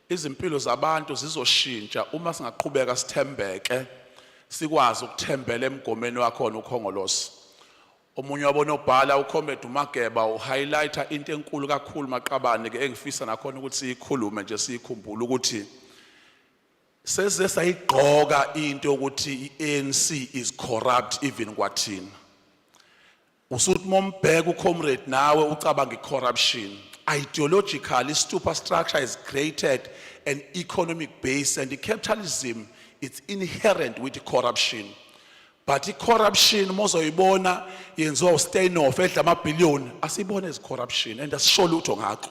izimpilo zabantu zizoshintsha uma singaqhubeka sithembeke sikwazi ukuthembela emgomeni wakhona ukhongolosi. Omunye wabonobhala uComrade Mageba uhighlighter into enkulu kakhulu maqabane ke engifisa nakhona ukuthi sikhulume nje sikhumbule ukuthi seze sayigqoka into ukuthi iANC is corrupt even kwathina. Usuthi mombheka uComrade nawe ucabanga icorruption. Ideologically, superstructure is created an economic base, and the capitalism is inherent with the corruption. But the corruption, mozoyibona yenziwa uSteinoff edla amabhillion, asibone as corruption, and asisho lutho ngakho.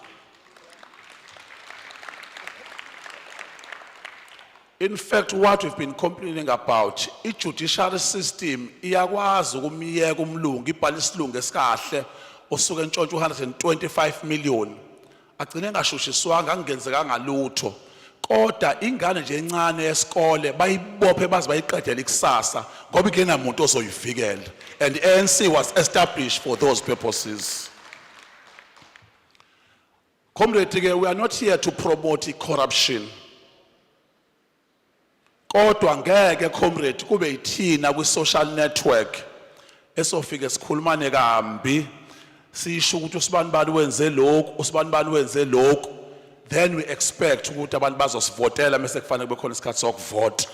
In fact, what we've been complaining about, the judiciary system, iyakwazi ukumiyeka umlungu ibhala isilungu esikahle osuke entshontshe 125 million. Agcine engashushiswanga angenzekanga lutho. Kodwa ingane nje encane yesikole bayibophe baze bayiqedele ikusasa ngoba ingena umuntu ozoyivikela. And the ANC was established for those purposes. Comrade, we are not here to promote corruption. Kodwa ngeke comrade kube yithina kwi social network esofika sikhulumane kambi sisho ukuthi usibanibani wenze lokhu usibanibani wenze lokhu, then we expect ukuthi abantu bazosivotela mase kufanele kube khona isikhathi sokuvota.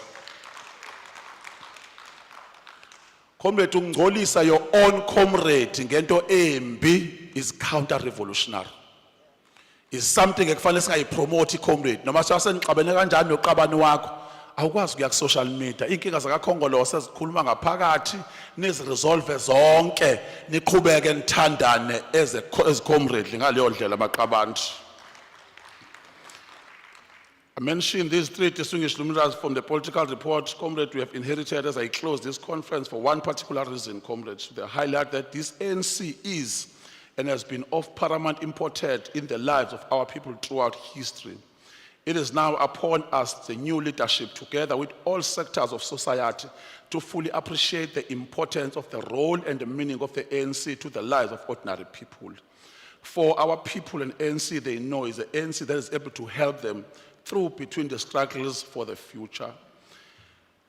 Comrade, ukungcolisa your own comrade ngento embi is counter revolutionary. Is something ekufanele singayipromote comrade noma saseniqabene kanjani noqabani wakho. Awukwazi ukuya ku social media inkinga zakakhongolose zikhuluma ngaphakathi niziresolve zonke niqhubeke nithandane as comrade ngaleyo ndlela maqabantu. I mentioned these 3 distinguished luminaries from the political report, comrade, we have inherited as I close this conference for one particular reason, comrades. They highlight that this ANC is and has been of paramount importance in the lives of our people throughout history. It is now upon us, the new leadership, together with all sectors of society, to fully appreciate the importance of the role and the meaning of the ANC to the lives of ordinary people. For our people and ANC, they know is the ANC that is able to help them through between the struggles for the future.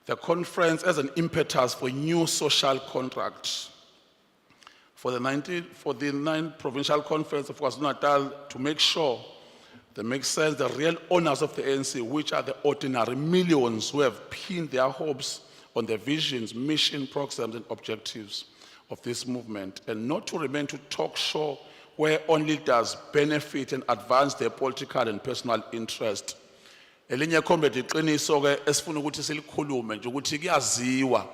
The conference as an impetus for new social contracts. For the 9th Provincial Conference of Kwazulu-Natal, to make sure that makes sense, the real owners of the ANC, which are the ordinary millions who have pinned their hopes on the visions, mission, programs, and objectives of this movement, and not to remain to talk show where only does benefit and advance their political and personal interest. Elinye comrade iqiniso ke esifuna ukuthi silikhulume nje ukuthi kuyaziwa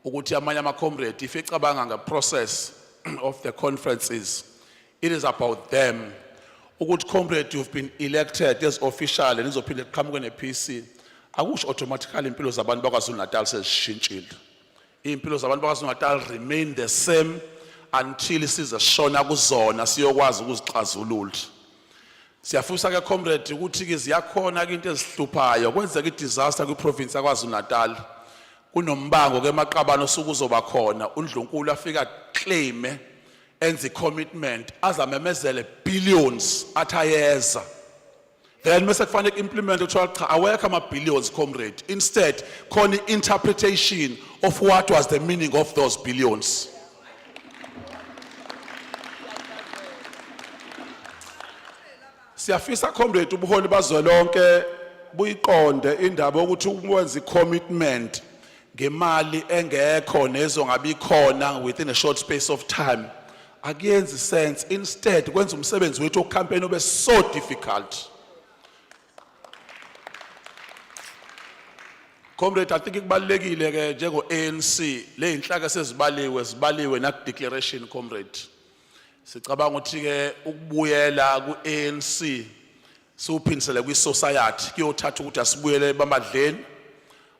ukuthi amanye ama comrade if ecabanga nga process of the conferences, it is about them. Ukuthi comrade, you've been elected as official and izophinde iqhamuke ne-PC, akusho automatically impilo zabantu bakwaZulu-Natal sezishintshile. Impilo zabantu bakwaZulu-Natal remain the same until sizashona kuzona siyokwazi ukuzixazulula. Siyafisa ke comrade ukuthi ke ziyakhona ke into ezihluphayo kwenzeka i-disaster kwi-province yakwaZulu-Natal. Kunombango ke emaqabane osuku uzoba khona uNdlunkulu afika claim enze commitment azamemezele billions athayeza. Then mase kufanele implement uthola cha awekho ama billions comrade. Instead, khona interpretation of what was the meaning of those billions. Siyafisa comrade ubuholi bazwelonke buyiqonde indaba ukuthi ukwenza commitment ngemali engekho nezongabi khona within a short space of time akuyenzi sense. Instead kwenza umsebenzi wethu ocampaign ube so difficult. Comrade, I think kubalekile ke njengo ANC le inhlaka sezibaliwe na declaration comrade. Sicabanga ukuthi ke ukubuyela ku ANC siuphinisele kwi society kuyothatha ukuthi asibuyele bamadleni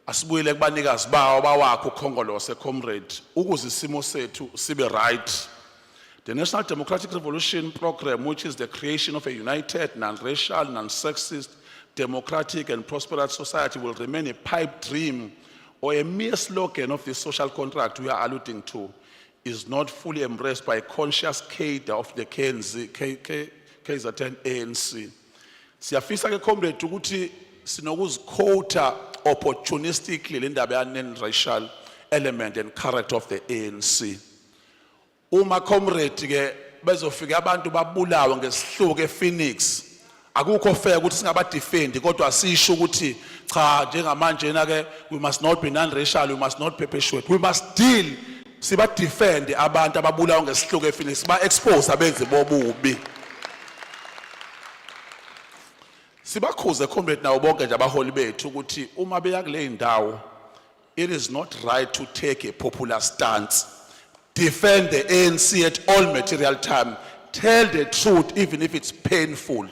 asibuyele kubanikazi bawo bawakho ukhongolose comrade ukuze isimo sethu sibe right. The National Democratic Revolution Program, which is the creation of a united, non-racial, non-sexist, democratic and prosperous society, will remain a pipe dream or a mere slogan of the social contract we are alluding to, is not fully embraced by a conscious cadre of the KZN ANC. Siyafisa ke comrade ukuthi sinokuzikota opportunistically le ndaba ya racial element and character of the ANC. Uma comrade ke bezofika abantu babulawa ngesihluku ePhoenix akukho fair ukuthi singaba defend kodwa asisho ukuthi cha njengamanje na ke we must not be non-racial, we must not perpetuate, we must deal siba defend abantu ababulawa ngesihluku ePhoenix ba expose abenze bobubi. Sibakhuze comrade nawo bonke nje abaholi bethu ukuthi uma beya kule ndawo it is not right to take a popular stance. Defend the ANC at all material time. Tell the truth even if it's painful.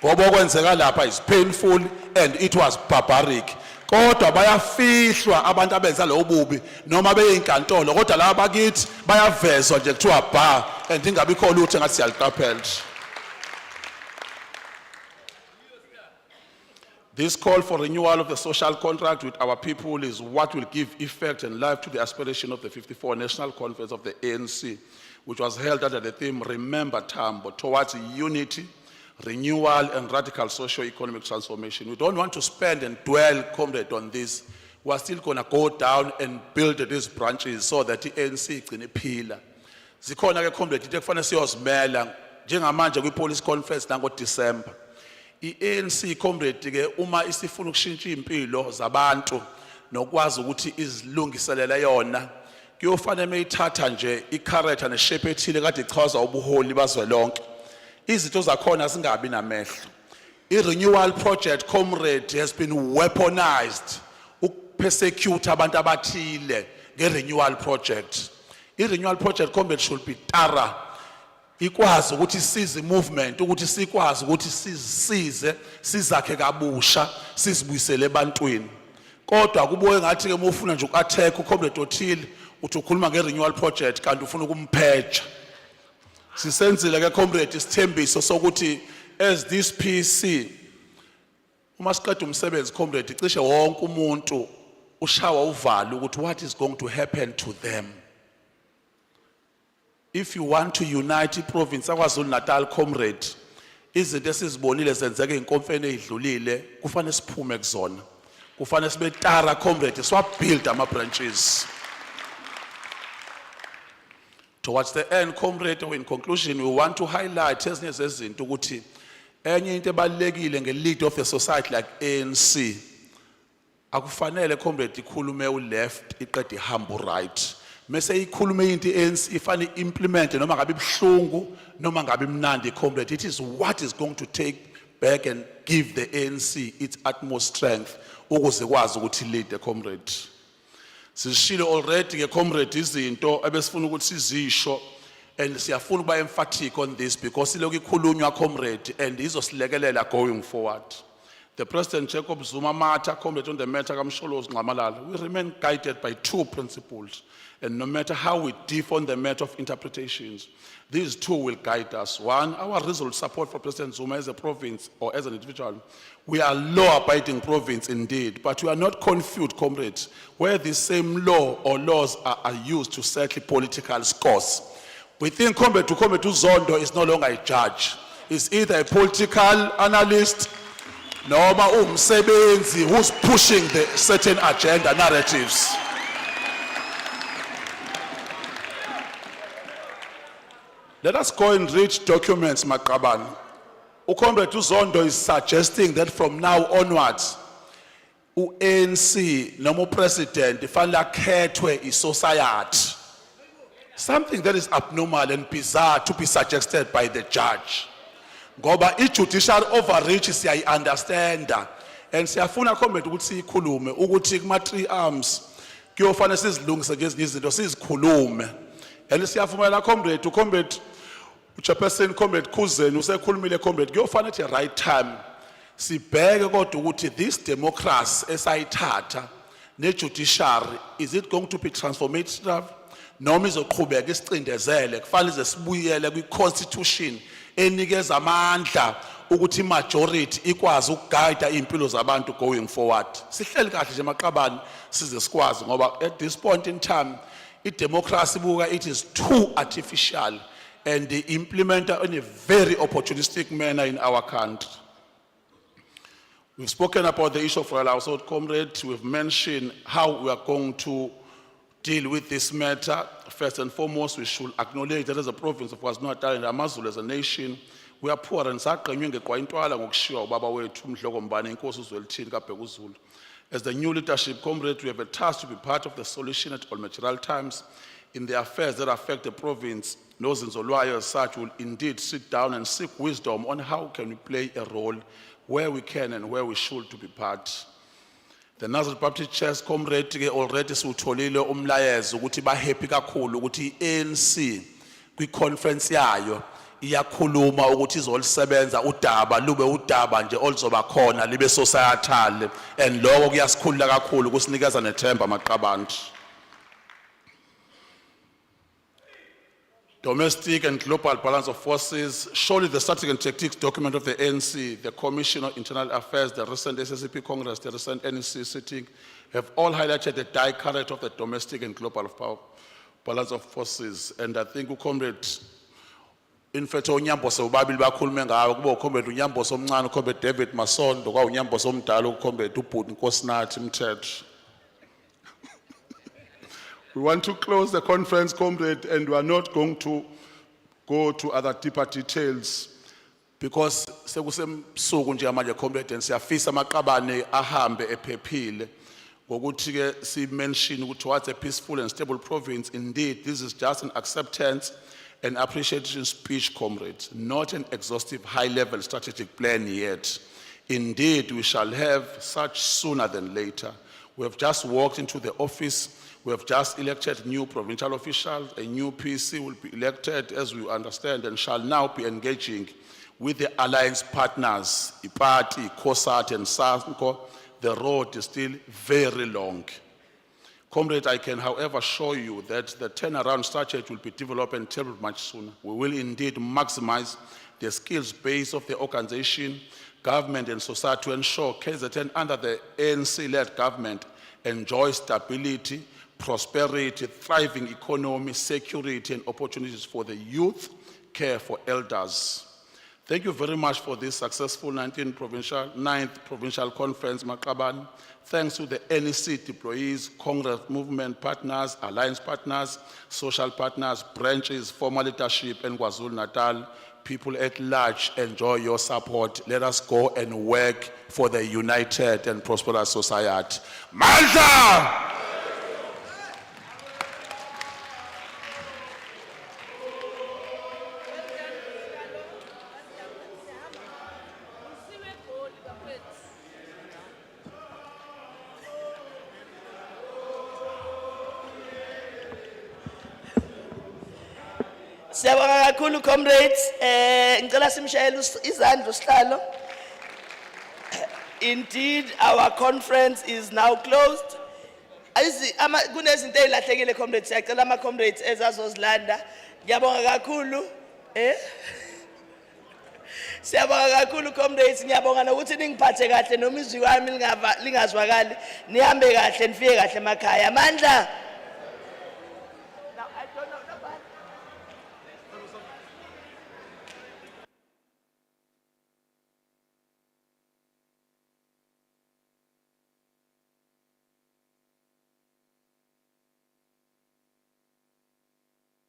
Ngoba okwenzeka lapha is painful and it was barbaric. Kodwa bayafihlwa abantu abenza lo bubi noma beyinkantolo kodwa laba bakithi bayavezwa nje kuthiwa bar and ingabikho lutho ngathi siyaliqaphela. This call for renewal of the social contract with our people is what will give effect and life to the aspiration of the 54 National Conference of the ANC, which was held under the theme Remember Tambo, towards unity, renewal and radical socio-economic transformation. We don't want to spend and dwell, comrade, on this. We're still going to go down and build these branches so that the ANC can appeal. Zikhona ke comrade, ite kufanele siyozimela njengamanje kwi-police conference nango December. I-ANC comrade ke uma isifuna ukushintsha impilo zabantu nokwazi ukuthi izilungiselela yona kuyofanele mayithatha nje i-character ne-shape ethile kade ichaza ubuholi bazwelonke izinto zakhona singabi namehlo. I-renewal project comrade has been weaponized ukupersecute abantu abathile nge-renewal project. I-renewal project comrade should be thorough. Ikwazi ukuthi size movement ukuthi sikwazi ukuthi size sizakhe kabusha sizibuyisele ebantwini. Kodwa kubuye ngathi ke mufuna nje uku-attack ucomrade othile uthi ukhuluma nge-renewal project kanti ufuna ukumpheja. Sisenzile ke comrade isithembiso sokuthi as this PC uma siqeda umsebenzi comrade cishe wonke umuntu ushawa uvalo ukuthi what is going to happen to them. If you want to unite province Kwazulu-Natal comrade, izinto esizibonile zenzeke inkonfeni ezidlulile kufanele siphume kuzona. Kufanele sibe tara comrade swap-build ama branches. Towards the end comrade, in conclusion, we want to highlight ezinye zezinto ukuthi enye into ebalekile nge-lead of the society like ANC akufanele comrade ikhulume u-left iqede ihambe u-right. Mese ikhulume into ANC ifane implement noma ngabe ibhlungu noma ngabe imnandi comrade. It is what is going to take back and give the ANC its utmost strength ukuze kwazi ukuthi lead the comrade. Sishilo already ke comrade izinto ebesifuna ukuthi sizisho and siyafuna ukuba emphatic on this because iloku ikhulunywa comrade and izosilekelela going forward. The President Jacob Zuma matter, comrade on the matter kaMsholozi Nxamalala, we remain guided by two principles. And no matter how we differ on the matter of interpretations, these two will guide us. One, our resolute support for President Zuma as a province or as an individual. We are law-abiding province indeed, but we are not confused, comrades, where the same law or laws are used to settle political scores. We think Comrade Zondo is no longer a judge. He's either a political analyst, noma umsebenzi who's pushing the certain agenda narratives. Let us go and read documents, Maqabane. Comrade Zondo is suggesting that from now onwards, ANC, noma president, fanele akhethwe i-society. Something that is abnormal and bizarre to be suggested by the judge. Ngoba i-judicial overreach siyayi-understand. And siyafuna Comrade ukuthi sikhulume ukuthi kuma-3 arms kuyofanele sizilungise ngezinye izinto sizikhulume. And siyafumela Comrade Chairperson Comrade Kuzen usekhulumile Comrade kuyofanele at the right time sibheke kodwa ukuthi this democracy esayithatha ne-judiciary, is it going to be transformative? Noma izoqhubeka isicindezele kufanele ize sibuyele kwi-constitution enikeza amandla ukuthi majority ikwazi ukuguide impilo zabantu going forward. Sihleli kahle nje Maqabane size sikwazi ngoba at this point in time i-democracy buka it is too artificial and they implement in a very opportunistic manner in our country. We've spoken about the issue of royal household, Comrade. We've mentioned how we are going to deal with this matter. First and foremost, we should acknowledge that as a province of KwaZulu-Natal and AmaZulu as a nation, we are poor and saqenywe ngeqwayintwala ngokushiwa ubaba wethu uMdlokombane inkosi uZwelithini kaBhekuzulu. As the new leadership, Comrade, we have a task to be part of the solution at all material times in the affairs that affect the province. Nozinzolwayo as such will indeed sit down and seek wisdom on how can we play a role where we can and where we should to be part. The National Baptist Church, Comrade, already siwutholile umlayezo ukuthi ba happy kakhulu ukuthi ANC kwi-conference yayo iyakhuluma ukuthi izolisebenza udaba lube udaba nje oluzoba khona libe societal, and lokho kuyasikhulula kakhulu kusinikeza nethemba Maqabane. Domestic and global balance of forces. Surely the strategic and tactics document of the ANC, the Commission on Internal Affairs, the recent SSCP Congress, the recent NEC sitting, have all highlighted the die character of the domestic and global balance of forces. And I think Comrade Infeto Unyamboso ubabili bakhulume ngawo kuba Comrade Unyamboso omncane Comrade David Masondo kwa Unyamboso omdala Comrade uBhuti Nkosinathi Mthetho. We want to close the conference, Comrade, and we are not going to go to other deeper details because sekusemsuku nje manje Comrade and siyafisa Maqabane ahambe ephephile ngokuthi ke si mention ukuthi towards a peaceful and stable province. Indeed, this is just an acceptance and appreciation speech, Comrade, not an exhaustive high-level strategic plan yet. Indeed, we shall have such sooner than later. We have just walked into the office. We have just elected new provincial officials. A new PC will be elected, as we understand, and shall now be engaging with the alliance partners, IPATI, COSAT, and SANCO. The road is still very long. Comrade, I can, however, show you that the turnaround strategy will be developed and tabled much sooner. We will indeed maximize the skills base of the organization, government, and society to ensure KZN under the ANC-led government enjoys stability, prosperity, thriving economy, security, and opportunities for the youth, care for elders. Thank you very much for this successful 9th Provincial Conference, Maqabane. Thanks to the NEC deployees, Congress movement partners, alliance partners, social partners, branches, former leadership, and KwaZulu-Natal. People at large, enjoy your support. Let us go and work for the united and prosperous society. Malta! Siyabonga kakhulu comrades, ngicela simshayele izandla usihlalo. Indeed, our conference is now closed. Kunezinto ezilahlekile comrades, siyacela ama comrades ezazozilanda. Ngiyabonga kakhulu. Siyabonga kakhulu comrades, ngiyabonga nokuthi ningiphathe kahle noma izwi wami lingazwakali. Nihambe kahle nifike kahle emakhaya. Amandla.